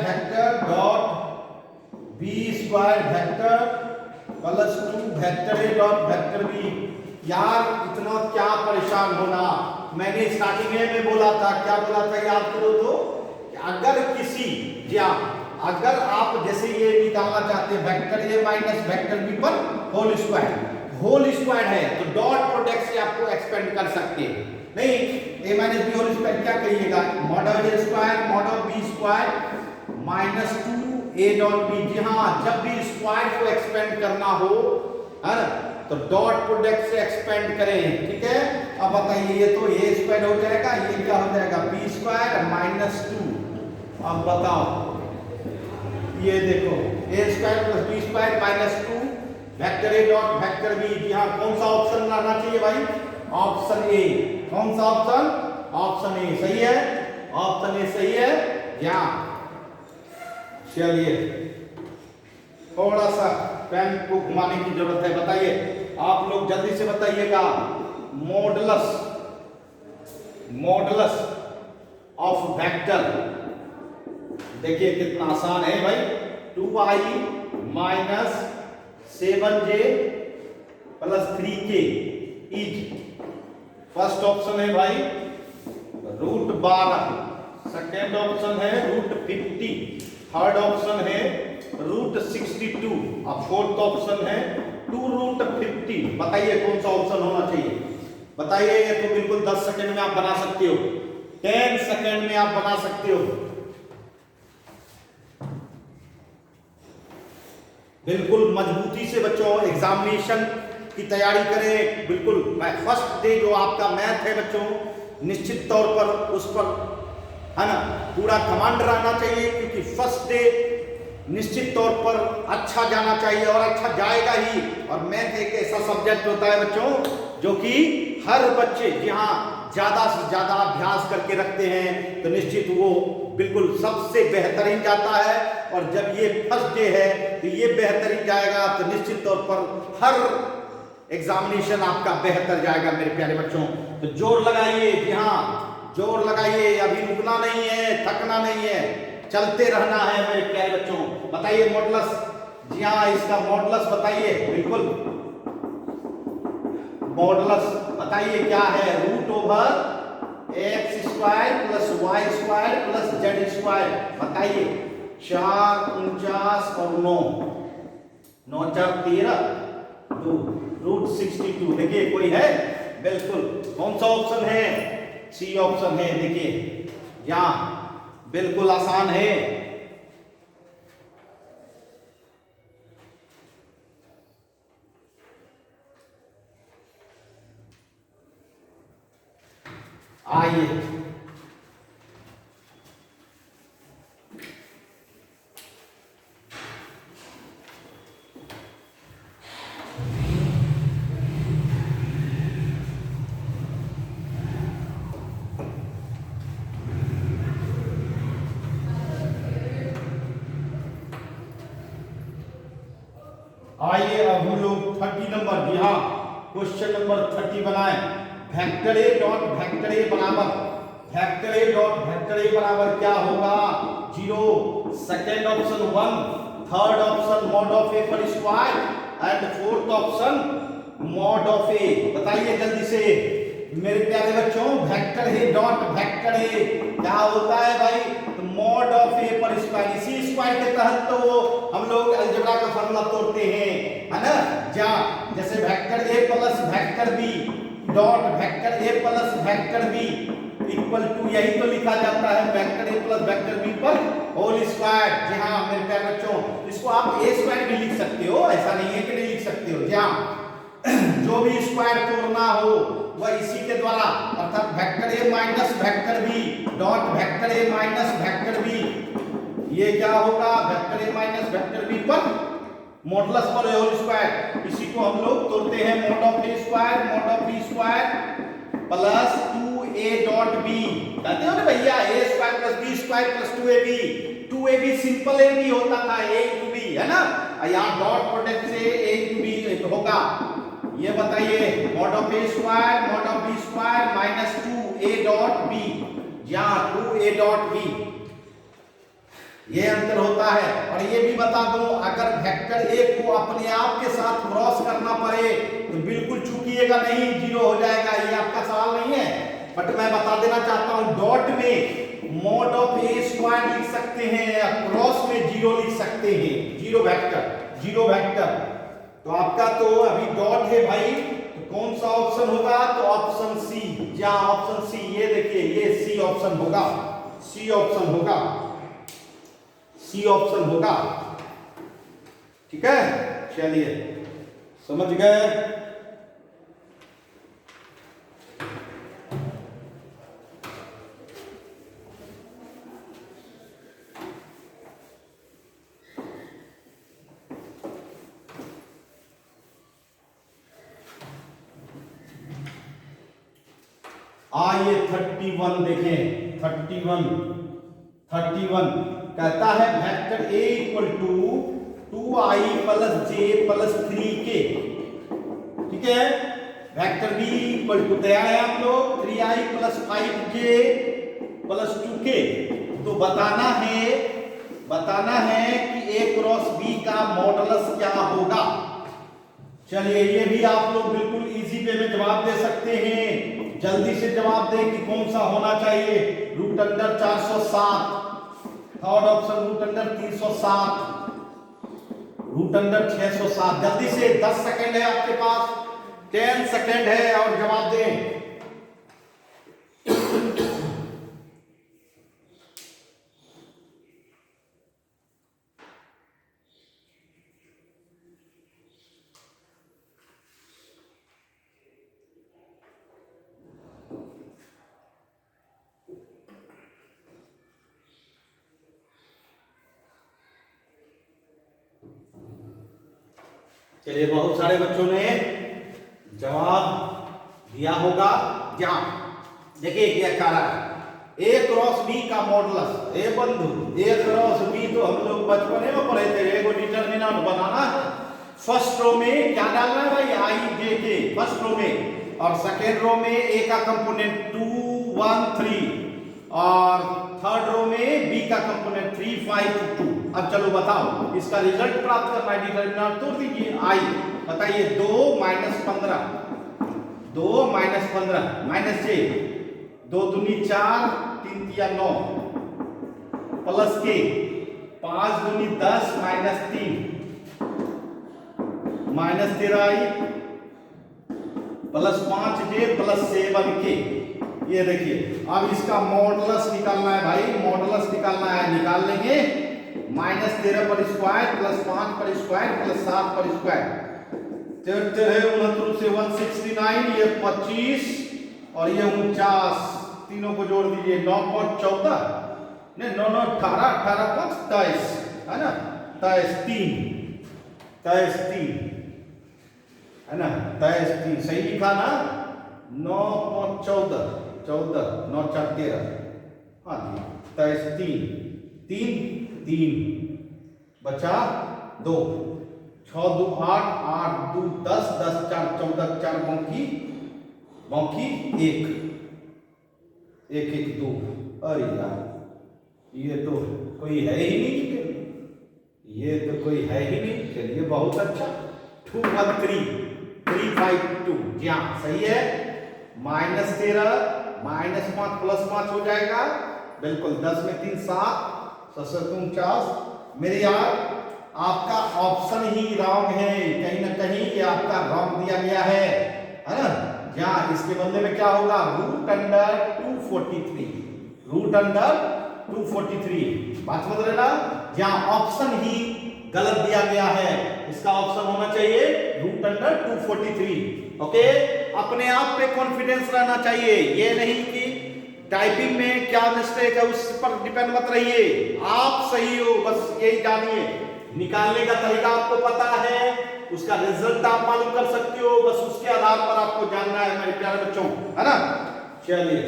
vector dot b² vector +2 vector a dot vector b। यार इतना क्या परेशान होना, मैंने स्टार्टिंग में बोला था, क्या बोला था याद करो तो, अगर किसी अगर आप जैसे ये निकालना चाहते हैं vector a minus vector b पर होल स्क्वायर है, तो डॉट प्रोडक्ट से आपको एक्सपेंड कर सकते हैं। नहीं, a minus b whole square क्या कहिएगा, mod of a square mod of b square -2 a dot b। जी हाँ, जब भी स्क्वायर को एक्सपेंड करना हो, है ना, तो डॉट प्रोडक्ट से एक्सपेंड करें, ठीक है। अब बताइए, ये तो a स्क्वायर हो जाएगा, ये क्या हो जाएगा b स्क्वायर -2। अब बताओ, ये देखो a² + b² -2 vector a dot vector b। जी हाँ, कौन सा ऑप्शन रहना चाहिए भाई, ऑप्शन ए। कौन सा ऑप्शन, ऑप्शन ए सही है, ऑप्शन ए सही है। यहाँ चलिए थोड़ा सा पेन को घुमाने की जरूरत है, बताइए आप लोग जल्दी से बताइएगा, मॉडुलस ऑफ वेक्टर। देखिए कितना आसान है भाई, 2i - 7j + 3k is, first option है भाई √12, सेकेंड ऑप्शन है √50, थर्ड ऑप्शन है √62, अब फोर्थ ऑप्शन है 2√50। बताइए कौन सा ऑप्शन होना चाहिए, बताइए। ये तो बिल्कुल 10 सेकंड में आप बना सकते हो, 10 सेकंड में आप बना सकते हो। बिल्कुल मजबूती से बच्चों एग्जामिनेशन की तैयारी करें। बिल्कुल फर्स्ट डे जो आपका मैथ है बच्चों, निश्चित तौर पर उस पर, है ना, पूरा कमांड रहना चाहिए, क्योंकि फर्स्ट डे निश्चित तौर पर अच्छा जाना चाहिए और अच्छा जाएगा ही। और मैथ एक ऐसा सब्जेक्ट होता है बच्चों जो कि हर बच्चे, जी हाँ, ज्यादा से ज्यादा अभ्यास करके रखते हैं तो निश्चित वो बिल्कुल सबसे बेहतरीन जाता है। और जब ये फर्स्ट डे है तो ये बेहतरीन जाएगा, तो निश्चित तौर पर हर एग्जामिनेशन आपका बेहतर जाएगा मेरे प्यारे बच्चों। तो जोर लगाइए, जी हाँ, जोर लगाइए, अभी रुकना नहीं है, थकना नहीं है, चलते रहना है मेरे प्यारे बच्चों। बताइए मॉडुलस, जी हाँ, इसका मॉडुलस बताइए, बिल्कुल मॉडुलस बताइए क्या है। Root over x square plus Y square plus z square, बताइए। 4 49 और 9, 9 4 13, 2 रूट 62। देखिए कोई है, बिल्कुल कौन सा ऑप्शन है, सी ऑप्शन है। देखिए यहाँ बिल्कुल आसान है। आइए आइए अब हम लोग 30 नंबर, जी हाँ, क्वेश्चन नंबर 30 बनाए। Vector A dot vector A बराबर, vector A dot vector A बराबर क्या होगा, 0। Second option 1, third option mod of A पर square and fourth option mod of A. बताइए जल्दी से मेरे प्यारे बच्चों, vector A dot vector A क्या होता है भाई, तो मॉड ऑफ ए पर स्क्वायर। इसी स्क्वायर के तहत तो हम लोग अलजेब्रा का फॉर्मूला तोड़ते हैं, है ना। जैसे vector A plus vector B dot vector A plus vector B equal to, यही तो लिखा जाता है वेक्टर ए प्लस वेक्टर बी पर होल स्क्वायर। जी हाँ मेरे प्यारे बच्चों, इसको आप ए स्क्वायर भी लिख सकते हो, ऐसा नहीं है कि नहीं लिख सकते हो। जी हाँ, जो भी स्क्वायर तोड़ना हो वह इसी के द्वारा, अर्थात वेक्टर ए minus vector B dot vector ए माइनस वेक्टर बी, ये क्या होगा, वेक्टर ए माइनस वेक्टर बी पर मॉडुलस पर होल स्क्वायर। इसी को हम लोग तोड़ते हैं, mod of A square mod of B square plus 2a dot B. कहते हो ना भैया, A square plus B square plus 2ab, 2ab simple A B होता था, a into b, है ना। यहाँ डॉट प्रोडक्ट से a into b होगा। ये बताइए mod of A square mod of B square minus 2a dot b, यहाँ 2a डॉट बी, ये अंतर होता है। और ये भी बता दूं, अगर वेक्टर ए को अपने आप के साथ क्रॉस करना पड़े तो बिल्कुल चूकिएगा नहीं, 0 हो जाएगा। ये आपका सवाल नहीं है, बट मैं बता देना चाहता हूं, डॉट में मॉड ऑफ ए स्क्वायर लिख सकते हैं या क्रॉस में 0 लिख सकते हैं, 0 वेक्टर। तो आपका तो अभी डॉट है भाई, तो कौन सा ऑप्शन होगा, तो ऑप्शन सी, या ऑप्शन सी, ये देखिए ये सी ऑप्शन होगा, सी ऑप्शन होगा, सी ऑप्शन होगा। ठीक है, चलिए समझ गए। आइए 31 देखें, 31 कहता है vector a equal to 2i plus j plus 3k। ठीक है, वेक्टर बी इक्वल टू, तैयार है आप लोग, 3i plus 5j plus 2k। तो बताना है कि a क्रॉस b का मॉडुलस क्या होगा। चलिए ये भी आप लोग बिल्कुल इजी वे में जवाब दे सकते हैं, जल्दी से जवाब दें कि कौन सा होना चाहिए। Root under 407, third option root under 307, root under 607। जल्दी से 10 सेकंड है आपके पास, 10 सेकंड है और जवाब दें। चलिए, बहुत सारे बच्चों ने जवाब दिया होगा। यहाँ देखिए क्या कह रहा है, ए क्रॉस बी का मॉडुलस। ए बंधु, ए क्रॉस बी तो हम लोग बचपने में पढ़े थे, एगो डिटरमिनेंट बनाना है। फर्स्ट रो में क्या डालना है भाई, आई जे के फर्स्ट रो में, और सेकेंड रो में ए का कंपोनेंट 2 1 3, और थर्ड रो में बी का कंपोनेंट 3 5 2। अब चलो बताओ, इसका रिजल्ट प्राप्त करना है। डिटरमिनेंट तोड़ दीजिए, आई बताइए 2 - 15, 2 - 15 माइनस जे, 2 दूनी 4, 3 तिया 9, प्लस के 5 दूनी 10 -3, -13 आई, प्लस 5 जे प्लस 7 के। ये देखिए, अब इसका मॉडुलस निकालना है भाई, मॉडुलस निकालना है। निकाल लेंगे, -13 पर स्क्वायर प्लस 5 पर स्क्वायर प्लस 7 पर स्क्वायर, 13 से 169, ये 25 और ये 49, तीनों को जोड़ दीजिए, 9 5 14, नहीं 9 9 18, 18 5 23, है ना, 23 है ना, 23 सही लिखा ना, 9 5 14, 14 9 4 13, हाँ जी 23 3 बचा 2, 6 2 8, 8 2 10, 10 4 14, 4 बाकी 1 1 2। अरे यार, ये तो कोई है ही नहीं, ये तो कोई है ही नहीं। चलिए बहुत अच्छा, 2 1 3 3 5 2, जी हाँ सही है। -13 -5 प्लस 5 हो जाएगा, बिल्कुल 10 में 3 7, 49। मेरे यार, आपका ऑप्शन ही रॉन्ग है, कहीं ना कहीं ये आपका रॉन्ग दिया गया है ना। जहाँ इसके बदले में क्या होगा, √243, √243। बात समझ रहे ना, जहाँ ऑप्शन ही गलत दिया गया है, इसका ऑप्शन होना चाहिए √243। ओके, अपने आप पे कॉन्फिडेंस रहना चाहिए, ये नहीं कि टाइपिंग में क्या मिस्टेक है उस पर डिपेंड मत रहिए। आप सही हो, बस यही जानिए। निकालने का तरीका आपको पता है, उसका रिजल्ट आप मालूम कर सकते हो, बस उसके आधार पर आपको जानना है मेरे प्यारे बच्चों, है ना। चलिए,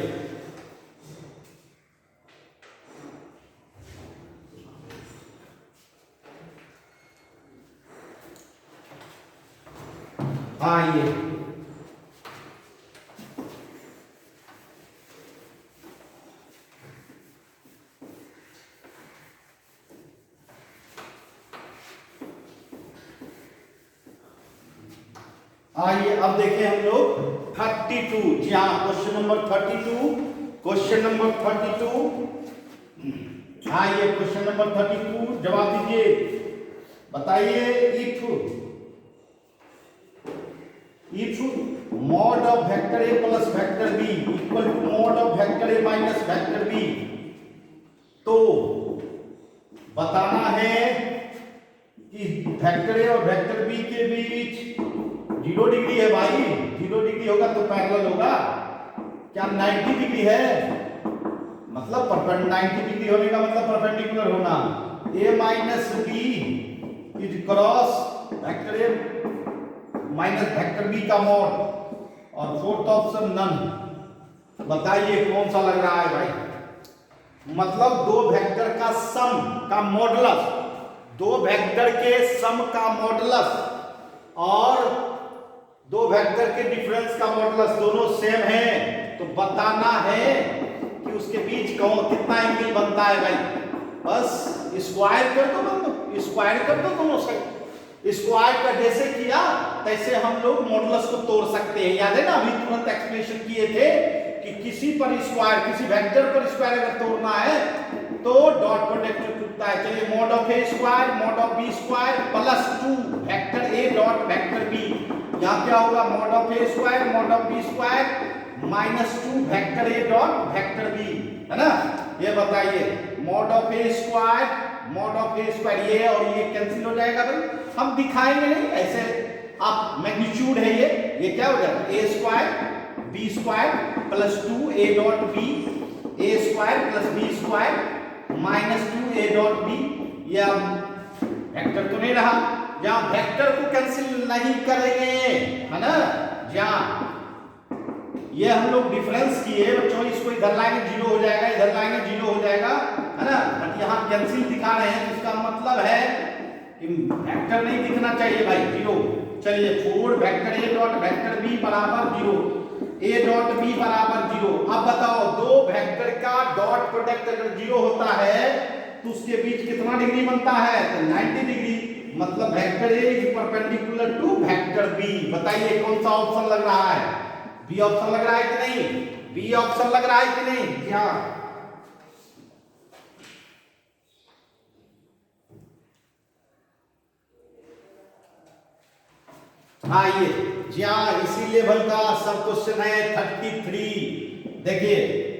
आइए आइए अब देखें हम लोग 32। जी हाँ, क्वेश्चन नंबर 32, क्वेश्चन नंबर 32। आइए क्वेश्चन नंबर 32 जवाब दीजिए, बताइए। If mod of vector A plus vector B equal to mod of vector A minus vector b, तो बताना है कि वेक्टर ए और वेक्टर बी के बीच 0 डिग्री है भाई। 0 डिग्री होगा तो पैरेलल होगा। क्या 90 डिग्री है, मतलब 90 डिग्री होने का मतलब परपेंडिकुलर होना। a minus b is cross vector A minus vector B का मॉड, और फोर्थ ऑप्शन नन। बताइए कौन सा लग रहा है भाई। मतलब दो वेक्टर का सम का मॉडुलस, दो वेक्टर के सम का मॉडुलस और दो वेक्टर के डिफरेंस का मॉडुलस दोनों सेम है, तो बताना है कि उसके बीच कौन कितना एंगल बनता है भाई। बस स्क्वायर कर दो बंदो, स्क्वायर कर दो दोनों से। स्क्वायर का जैसे किया तैसे हम लोग मॉडुलस को तोड़ सकते हैं। याद है ना, अभी तुरंत एक्सप्लेनेशन किए थे कि किसी पर स्क्वायर, किसी वेक्टर पर स्क्वायर अगर तोड़ना है तो डॉट प्रोडक्ट टूटता है। चलिए, mod of A square mod of B square plus 2 vector A dot vector b. यहाँ क्या होगा, mod of A square mod of B square minus 2 vector A dot vector b, है ना। ये बताइए, mod of A square mod of A square, ये और ये कैंसिल हो जाएगा भाई। हम दिखाएंगे नहीं ऐसे, आप मैग्नीट्यूड है ये क्या हो जाएगा, A square B square plus 2 A dot B, A square plus B square minus 2 A dot B. ये अब वेक्टर तो नहीं रहा, जहां वेक्टर को कैंसिल नहीं करेंगे, है ना। जहां ये हम लोग डिफरेंस किए बच्चों, इसको इधर लाएंगे 0 हो जाएगा, इधर लाएंगे 0 हो जाएगा, है ना। बट यहाँ कैंसिल दिखा रहे हैं, तो इसका मतलब है कि वेक्टर नहीं दिखना चाहिए भाई 0। चलिए 4 vector a dot vector b बराबर 0, a डॉट b बराबर 0। अब बताओ दो वेक्टर का डॉट प्रोडक्ट अगर 0 होता है तो उसके बीच कितना डिग्री बनता है, तो 90 डिग्री। मतलब vector a is perpendicular to vector b। बताइए कौन सा ऑप्शन लग रहा है, बी ऑप्शन लग रहा है कि नहीं, बी ऑप्शन लग रहा है कि नहीं। जी हाँ, आइए जी हाँ, इसी लेवल का सब क्वेश्चन है 33। देखिए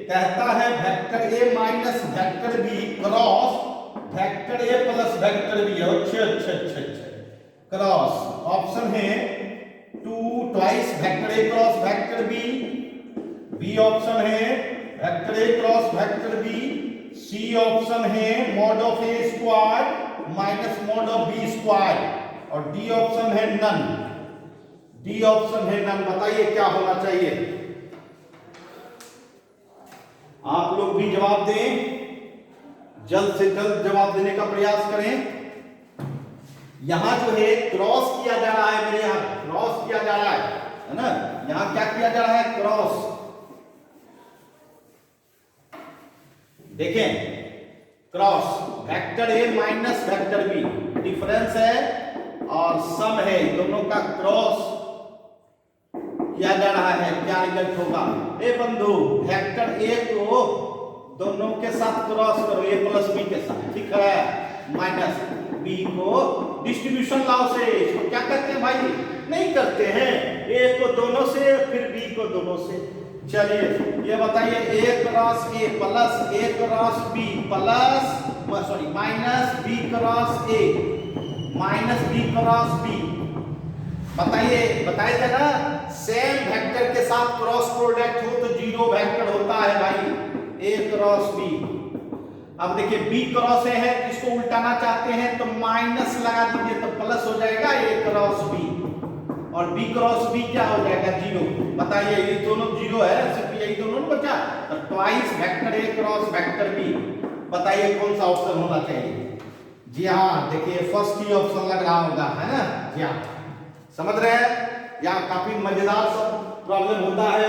कहता है vector a minus vector b cross vector a plus vector b। अच्छा अच्छा अच्छा अच्छा, क्रॉस ऑप्शन है 2 twice vector a cross vector b, B option है vector a cross vector b, C option है mod of a square minus mod of b square, और D option है none. D option है none. बताइए क्या होना चाहिए, आप लोग भी जवाब दें, जल्द से जल्द जवाब देने का प्रयास करें। यहां जो है क्रॉस किया जा रहा है, मेरे यहां क्रॉस किया जा रहा है ना। यहां क्या किया जा रहा है, क्रॉस। देखें cross vector a minus vector b difference है और सम है, दोनों का क्रॉस किया जा रहा है। क्या रिजल्ट होगा, ए बंधु वेक्टर a को दोनों के साथ क्रॉस करो, a प्लस b के साथ, ठीक है, माइनस b को डिस्ट्रीब्यूशन लॉ से, इसको क्या कहते हैं भाई, नहीं करते हैं, a को दोनों से फिर b को दोनों से। चलिए ये बताइए a cross a plus a cross b plus sorry minus b cross a minus b cross b। बताइए बताए थे ना, सेम वेक्टर के साथ क्रॉस प्रोडक्ट हो तो 0 वेक्टर होता है भाई, a क्रॉस b। अब देखिए b क्रॉस a है, इसको उल्टाना चाहते हैं तो माइनस लगा दीजिए तो प्लस हो जाएगा a क्रॉस b, और b क्रॉस b क्या हो जाएगा 0। बताइए ये दोनों 0 है, सिर्फ यही दोनों बचा, तो twice vector a cross vector b। बताइए कौन सा ऑप्शन होना चाहिए। जी हाँ, देखिए फर्स्ट ही ऑप्शन लग रहा होगा, है ना। जी हाँ, समझ रहे हैं, यहाँ काफी मजेदार सब प्रॉब्लम होता है,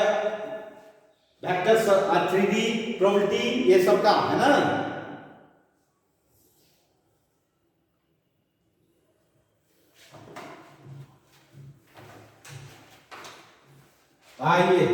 वेक्टर्स 3D प्रोबेबिलिटी ये सब का, है ना। आइए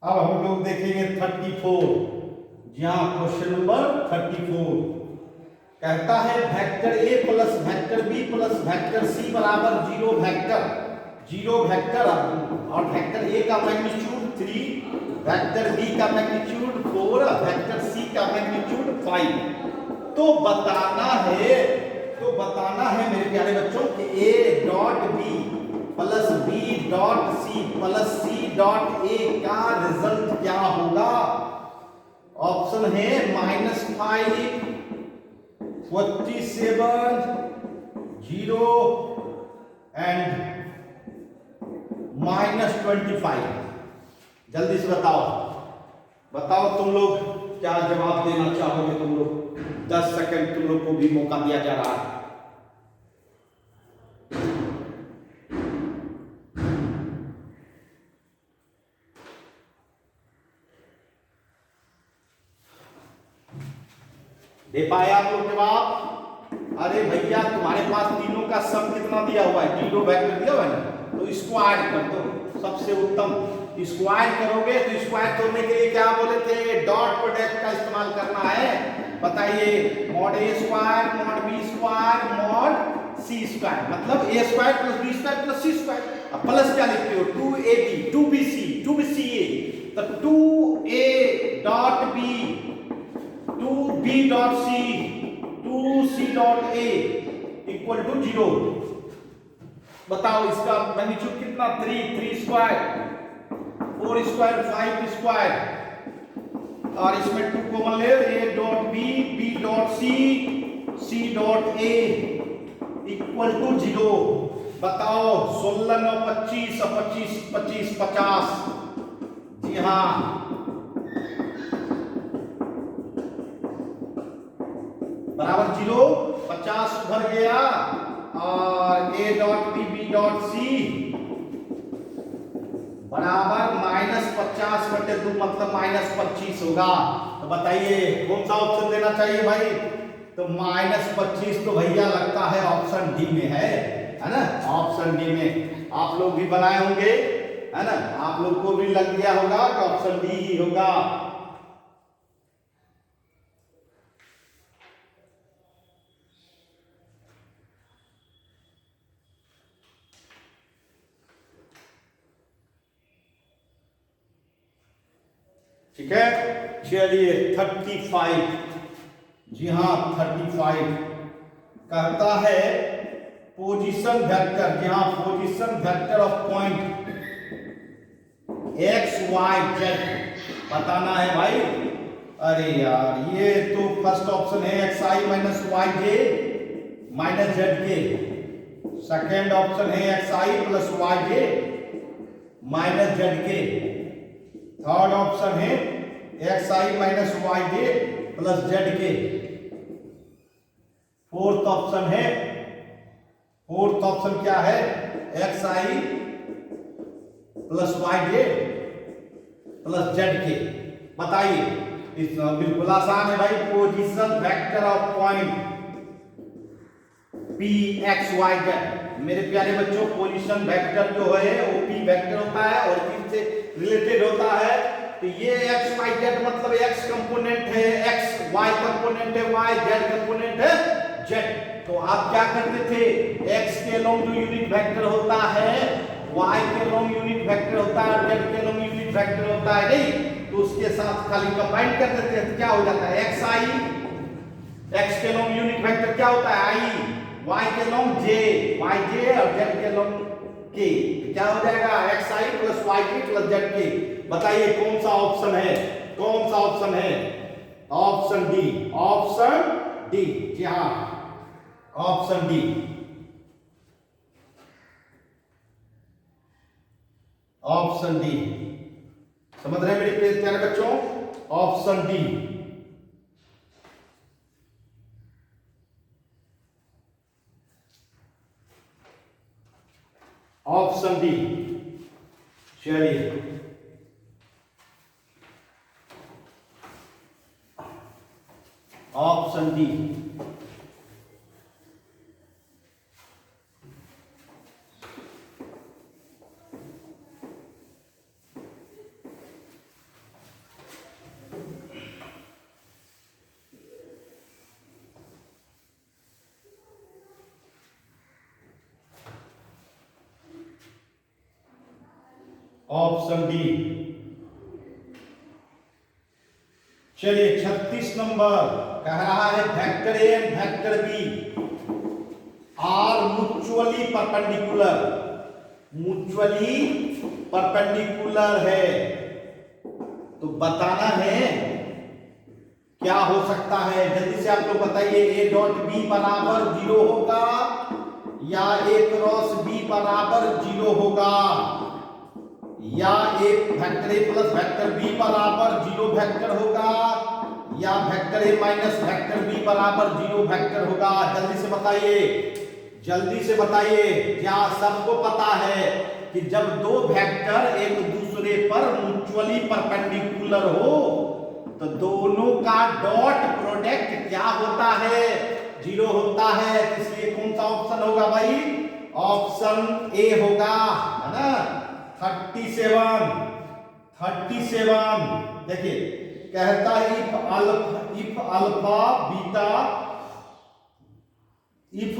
अब हम लोग देखेंगे 34। जी हाँ, क्वेश्चन नंबर 34 कहता है vector a plus vector b plus vector c बराबर 0 वेक्टर, 0 वेक्टर और वेक्टर a का मैग्नीट्यूड 3, वेक्टर b का मैग्नीट्यूड 4, वेक्टर c का मैग्नीट्यूड 5। तो बताना है मेरे प्यारे बच्चों कि a dot b plus b dot c plus c dot a का रिजल्ट क्या होगा। ऑप्शन है -5, 47, 0 एंड -25। जल्दी से बताओ तुम लोग क्या जवाब देना चाहोगे। तुम लोग 10 सेकंड तुम लोग को भी मौका दिया जा रहा है। दे पाए आप लोग जवाब। अरे भैया तुम्हारे पास तीनों का सम कितना दिया हुआ है, 0 वेक्टर दिया हुआ है ना, तो स्क्वायर कर दो, सबसे उत्तम। स्क्वायर करोगे तो स्क्वायर तोड़ने के लिए क्या बोले थे, डॉट प्रोडक्ट का इस्तेमाल करना है। बताइए mod a square mod b square mod C square, मतलब A square plus B square plus C square. अब प्लस क्या लिखते हो, 2ab 2bc 2bca, तो 2a dot B 2b dot C 2c dot a equal to 0। बताओ इसका magnitude कितना, 3 square 4 square 5 square, और इसमें 2 कॉमन ले, a dot b b dot c dot a equal to 0। बताओ 16 9 25 और 25 25 50, जी हाँ बराबर 0, 50 उधर गया, और a dot b b dot c बराबर -50/2 मतलब -25 होगा। तो बताइए कौन सा ऑप्शन देना चाहिए भाई, तो -25 तो भैया लगता है ऑप्शन डी में है ना, ऑप्शन डी में। आप लोग भी बनाए होंगे है ना, आप लोग को भी लग गया होगा कि ऑप्शन डी ही होगा। ठीक है, चलिए 35, जी हाँ 35 कहता है पोजीशन वेक्टर, जी हाँ position vector of point x y z बताना है भाई। अरे यार ये तो फर्स्ट ऑप्शन है x i minus y j minus z k, second option है x i plus y j minus z k, third option है x i minus y j plus z k, fourth option क्या है, x i plus y j plus z k. बताइए, इस बिल्कुल आसान है भाई, position vector of point p x y z. मेरे प्यारे बच्चों पोजीशन वेक्टर जो है वो पी वेक्टर होता है और किससे रिलेटेड होता है, तो ये एक्स वाई जेड मतलब एक्स कंपोनेंट है एक्स, वाई कंपोनेंट है वाई, जेड कंपोनेंट है जेड। तो आप क्या करते थे, एक्स के लॉन्ग जो यूनिट वेक्टर होता है, वाई के लॉन्ग यूनिट वेक्टर होता है, जेड के लॉन्ग यूनिट वेक्टर होता है, नहीं तो उसके साथ खाली कंबाइन कर देते हैं, तो क्या हो जाता है एक्स आई, एक्स के लॉन्ग यूनिट वेक्टर क्या होता है आई, वाई के लॉन्ग जे वाई जे और जेड के लॉन्ग के, क्या हो जाएगा एक्स आई प्लस वाई के प्लस जेड के। बताइए कौन सा ऑप्शन है, कौन सा ऑप्शन है, ऑप्शन डी, ऑप्शन डी, जी हाँ ऑप्शन डी, ऑप्शन डी। समझ रहे हैं मेरे प्यारे बच्चों, ऑप्शन डी। ऑप्शन डी, चलिए ऑप्शन डी, ऑप्शन डी। चलिए 36 नंबर कह रहा है vector A and vector B are mutually perpendicular, mutually perpendicular है, तो बताना है क्या हो सकता है, जल्दी से आप लोग बताइए। ए डॉट बी बराबर 0 होगा या ए क्रॉस बी बराबर 0 होगा, या A vector A plus vector B बराबर 0 वेक्टर होगा, या वेक्टर ए माइनस वेक्टर बी बराबर 0 वेक्टर होगा। जल्दी से बताइए, जल्दी से बताइए। क्या सबको पता है कि जब दो वेक्टर एक दूसरे पर म्यूचुअली परपेंडिकुलर हो तो दोनों का डॉट प्रोडक्ट क्या होता है, 0 होता है। इसलिए कौन सा ऑप्शन होगा भाई, ऑप्शन ए होगा, है ना। 37 देखिए कहता है if alpha beta, if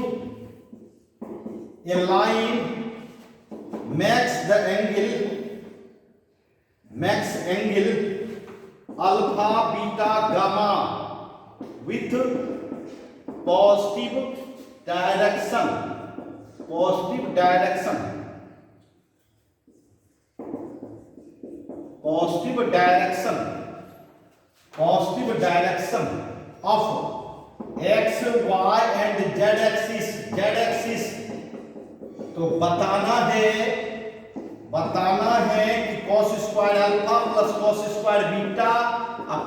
A line makes angle alpha, beta, gamma with positive direction. Positive direction of x, y and z axis. तो बताना है कि cos square alpha plus cos square beta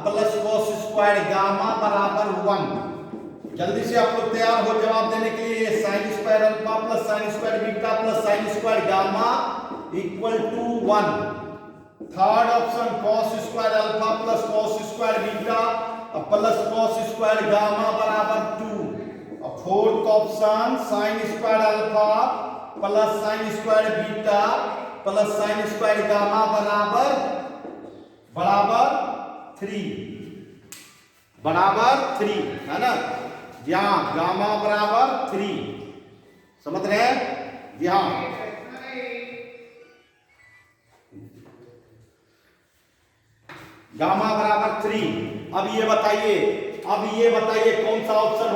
plus cos square gamma बराबर 1। जल्दी से आप लोग तैयार हो जवाब देने के लिए। sin square alpha plus sin square beta plus sin square gamma equal to 1। Third option cos square alpha plus cos square beta plus cos square gamma बराबर 2। और fourth option sin square alpha plus sin square beta plus sin square gamma बराबर 3 है ना। जी हाँ, gamma बराबर 3, समझ रहे हैं? जी हाँ, गामा बराबर 3। अब ये बताइए कौन सा ऑप्शन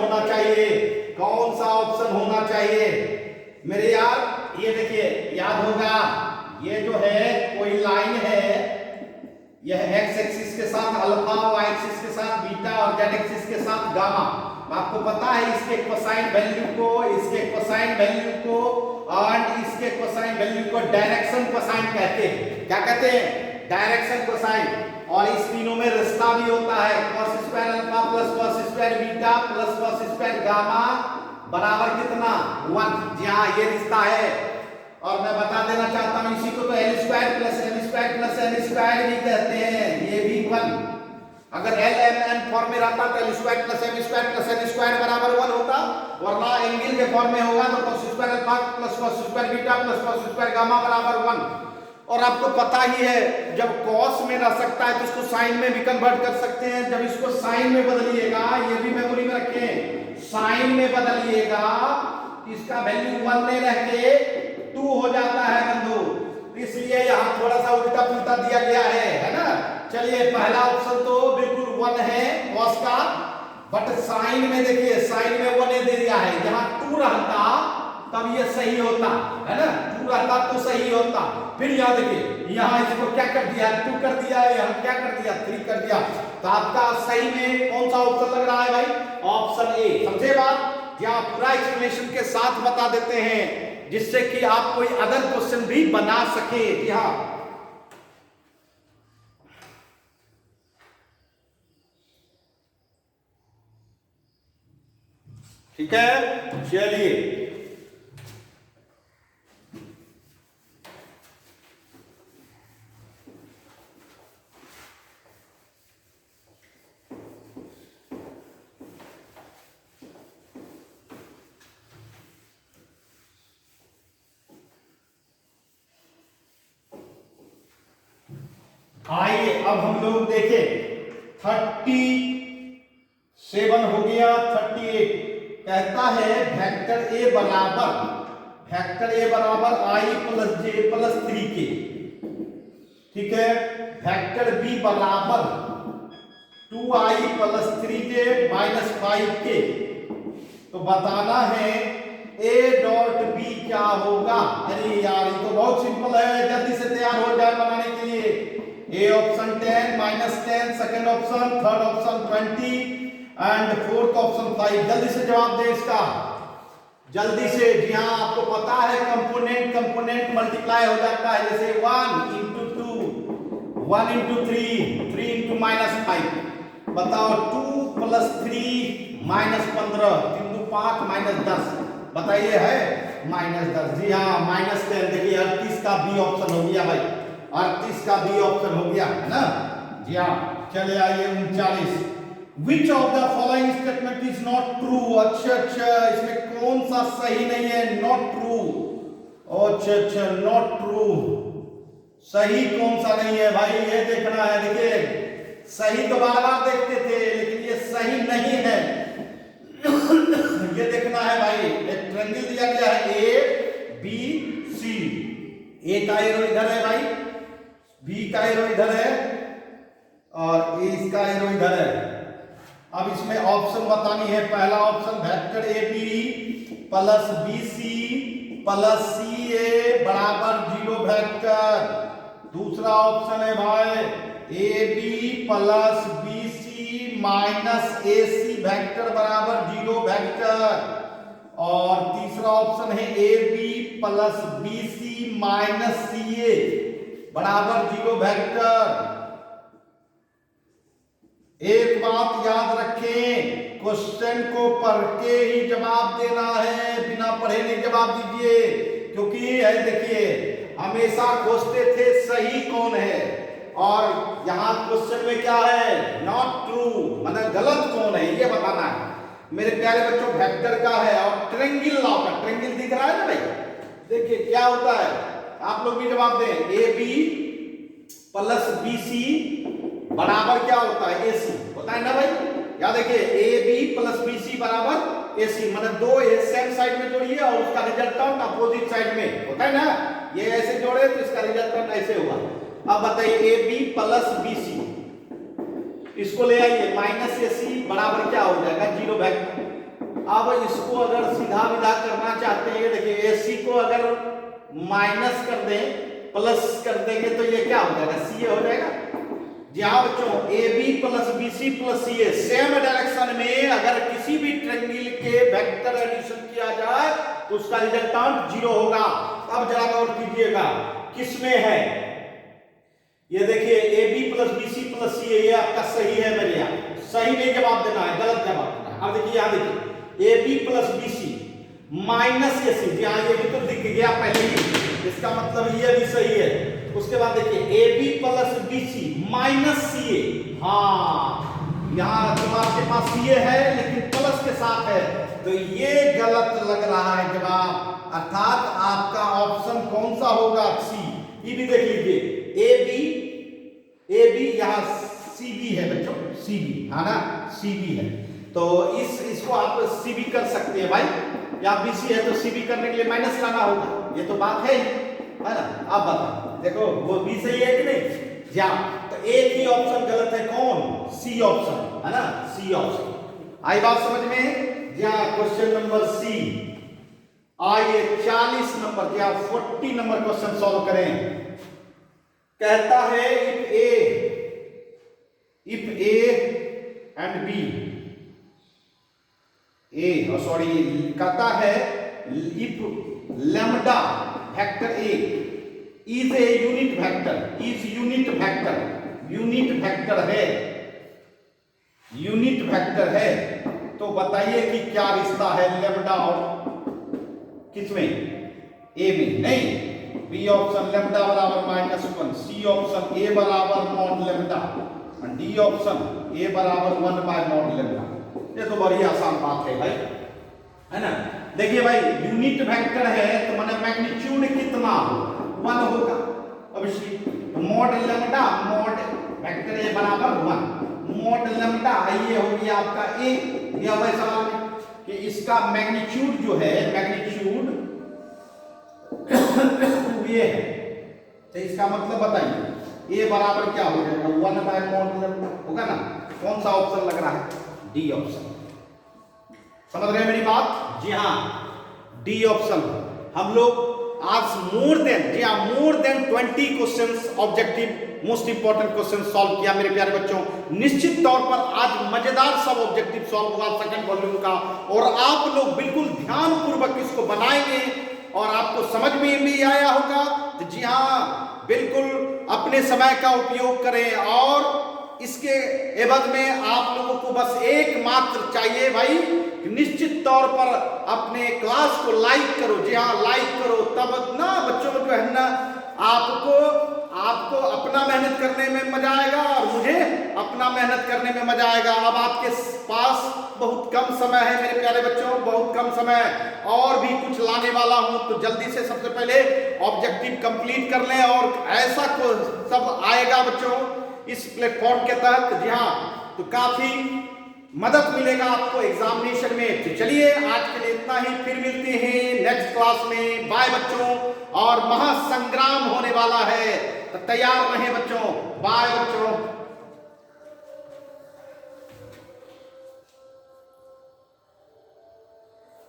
होना चाहिए मेरे यार। ये देखिए, याद होगा, ये जो है कोई लाइन है, यह एक्स एक्सिस के साथ अल्फा, वाई एक्सिस के साथ बीटा और जेड एक्सिस के साथ गामा। आपको पता है इसके कोसाइन वैल्यू को और इसके कोसाइन वैल्यू को डायरेक्शन कोसाइन कहते हैं। क्या कहते हैं? Direction cosine. और इस तीनों में रिश्ता भी होता है, cos square alpha plus cos square beta plus cos square gamma बराबर कितना? 1। जी हाँ, ये रिश्ता है। और मैं बता देना चाहता हूं, इसी को तो L square plus M square plus N square भी कहते हैं। ये भी 1। अगर L M N फॉर्म में रहता तो L square plus M square plus N square बराबर 1 होता, वरना एंगल के फॉर्म में होगा तो cos square alpha plus cos square beta plus cos square gamma बराबर 1। और आपको पता ही है, जब cos में रह सकता है तो इसको sin में भी कन्वर्ट कर सकते हैं। जब इसको sin में बदलिएगा, ये भी मेमोरी में रखें, sin में बदलिएगा, इसका वैल्यू 1 नहीं रह के 2 हो जाता है बंधु। इसलिए यहाँ थोड़ा सा उल्टा पुल्टा दिया गया है ना। चलिए, पहला ऑप्शन तो बिल्कुल 1 है cos का, बट sin में देखिए, sin में 1 दे दिया है। यहाँ 2 रहता तब ये सही होता है ना, 2 रहता तो सही होता। फिर यहाँ देखिए, यहाँ इसको क्या कर दिया? 2 कर दिया है, यहाँ क्या कर दिया? 3 कर दिया। तो आपका सही में कौन सा ऑप्शन लग रहा है भाई? Option A. समझे बात? यहाँ पूरा एक्सप्लेनेशन के साथ बता देते हैं, जिससे कि आप कोई अदर क्वेश्चन भी बना सके। जी हाँ, ठीक है। चलिए, आइए अब हम लोग देखें 37 हो गया। 38 कहता है वेक्टर ए बराबर आई प्लस जे प्लस 3 के। ठीक है, वेक्टर बी बराबर 2i plus 3j minus 5k। तो बताना है ए डॉट बी क्या होगा। अरे यार, ये तो बहुत सिंपल है, जल्दी से तैयार हो जाए बनाने के लिए। A option 10 minus 10, second option, third option 20 and fourth option 5। जल्दी से जवाब दे इसका, जल्दी से। जी हाँ, आपको पता है कंपोनेंट मल्टीप्लाई हो जाता है, जैसे 1 into 2, 1 into 3, 3 into माइनस 5। बताओ 2 प्लस 3 माइनस 15, 3 into 5 माइनस 10। बताइए, है माइनस 10। जी हाँ, माइनस 10। देखिए 38 का बी ऑप्शन हो गया भाई, 38 का बी ऑप्शन हो गया है ना। जी हाँ, चले आइए 39। Which of the following statement is not true? अच्छा, इसमें कौन सा सही नहीं है? not true। अच्छा, not true। सही कौन सा नहीं है भाई, ये देखना है। देखिए, सही तो बार-बार देखते थे, लेकिन ये सही नहीं है। ये देखना है भाई। एक ट्रायंगल दिया गया है, ए बी सी। ए का एरो इधर है भाई, बी का एरो इधर है और ए इसका एरो इधर है। अब इसमें ऑप्शन बतानी है। पहला option vector A B plus B C plus C A बराबर 0 वेक्टर। दूसरा ऑप्शन है भाई A B plus B C minus A C vector बराबर 0 वेक्टर। और तीसरा ऑप्शन है A B plus B C minus C A बराबर 0 vector. एक बात याद रखें, क्वेश्चन को पढ़ के ही जवाब देना है, बिना पढ़े नहीं जवाब दीजिए। क्योंकि ये देखिए हमेशा खोजते थे सही कौन है, और यहां क्वेश्चन में क्या है, नॉट ट्रू, मतलब गलत कौन है ये बताना है। मेरे प्यारे बच्चों वेक्टर का है और ट्रायंगल लॉ का, ट्रायंगल दिख रहा है ना भाई। देखिए क्या होता है, आप लोग भी जवाब दें। A B plus B c बराबर क्या होता है, ए सी होता है ना भाई। या देखिए A B plus B c बराबर ए सी, मतलब दो ए सेम साइड में जोड़िए और उसका रिजल्टेंट अपोजिट साइड में होता है ना। ये ऐसे जोड़े तो इसका रिजल्टेंट ऐसे होगा। अब बताइए a B plus B c, इसको ले आइए माइनस ए सी बराबर क्या हो जाएगा 0 वेक्टर। अब इसको अगर सीधा विधा करना चाहते हैं, देखिए ए सी को अगर माइनस कर दें प्लस कर देंगे तो ये क्या हो जाएगा, सी ए हो जाएगा। जी हाँ बच्चों, a B plus B C plus C a same direction में अगर किसी भी ट्रायंगल के वेक्टर एडिशन किया जाए तो उसका रिजल्टेंट 0 होगा। अब जरा गौर कीजिएगा किसमें है, ये देखिए A B plus B C plus C A, ये आपका सही है मेरे यहाँ। सही नहीं जवाब देना है, गलत जवाब देना है। अब देखिए यहाँ देखिए A B plus B C minus A C, यहाँ ये भी तो दिख गया पहले ही, इसका मतलब ये भी सही है। उसके बाद देखिए A B plus B C minus C A, हाँ यहाँ जब आपके पास सी ए है लेकिन प्लस के साथ है तो ये गलत लग रहा है जवाब, अर्थात आपका ऑप्शन कौन सा होगा, सी। ये भी देख लीजिए ए बी यहाँ सी बी है बच्चों, सी बी है ना, सी बी है तो इसको आप सी बी कर सकते हैं भाई। या बी सी है तो सी बी करने के लिए माइनस लाना होगा, ये तो बात है ना। अब बताओ देखो वो बी सही है कि नहीं, जा तो एक ही ऑप्शन गलत है, कौन, सी ऑप्शन है ना, सी ऑप्शन। आई बात समझ में। जा क्वेश्चन नंबर सी, आइए 40 नंबर या 40 नंबर क्वेश्चन सॉल्व करें। कहता है if a and b, a sorry कहता है if lambda vector a is a unit vector, is unit vector, unit vector है, यूनिट वेक्टर है, तो बताइए कि क्या रिश्ता है लैम्डा और किसमें, ए में, नहीं बी ऑप्शन लैम्डा बराबर -1, सी ऑप्शन ए बराबर mod lambda, D option A बराबर 1 बाय मॉड लैम्डा। ये तो बड़ी आसान बात है भाई, है ना। देखिए भाई यूनिट वेक्टर है तो माने मैग्नीट्यूड कितना हो, 1 होगा अवश्य। तो mod lambda, mod vector A बराबर 1, मॉड लैम्डा ये हो गया आपका ए। या वैसा कि इसका मैग्नीट्यूड जो है, मैग्नीट्यूड ये है, तो इसका मतलब बताइए ए बराबर क्या हो जाएगा 1 बाय मॉड लैम्डा होगा ना। कौन सा ऑप्शन लग रहा है, डी ऑप्शन। समझ रहे हैं मेरी बात, जी हाँ डी ऑप्शन। हम लोग आज more than 20 questions objective most important question solve किया मेरे प्यारे बच्चों। निश्चित तौर पर आज मजेदार सब ऑब्जेक्टिव सॉल्व हुआ सेकंड वॉल्यूम का, और आप लोग बिल्कुल ध्यान पूर्वक इसको बनाएंगे और आपको समझ में भी आया होगा। तो जी हाँ बिल्कुल अपने समय का उपयोग करें, और इसके एवज में आप लोगों को बस एकमात्र चाहिए भाई, निश्चित तौर पर अपने क्लास को लाइक करो। जी हाँ लाइक करो, तब ना बच्चों जो है ना आपको अपना मेहनत करने में मजा आएगा और मुझे अपना मेहनत करने में मजा आएगा। अब आपके पास बहुत कम समय है मेरे प्यारे बच्चों, बहुत कम समय, और भी कुछ लाने वाला हूं, तो जल्दी से सबसे पहले ऑब्जेक्टिव कंप्लीट कर लें। और ऐसा सब आएगा बच्चों इस प्लेटफॉर्म के तहत, जी हाँ तो काफी मदद मिलेगा आपको एग्जामिनेशन में। तो चलिए आज के लिए इतना ही, फिर मिलते हैं नेक्स्ट क्लास में। बाय बच्चों, और महासंग्राम होने वाला है तो तैयार रहें बच्चों। बाय बच्चों।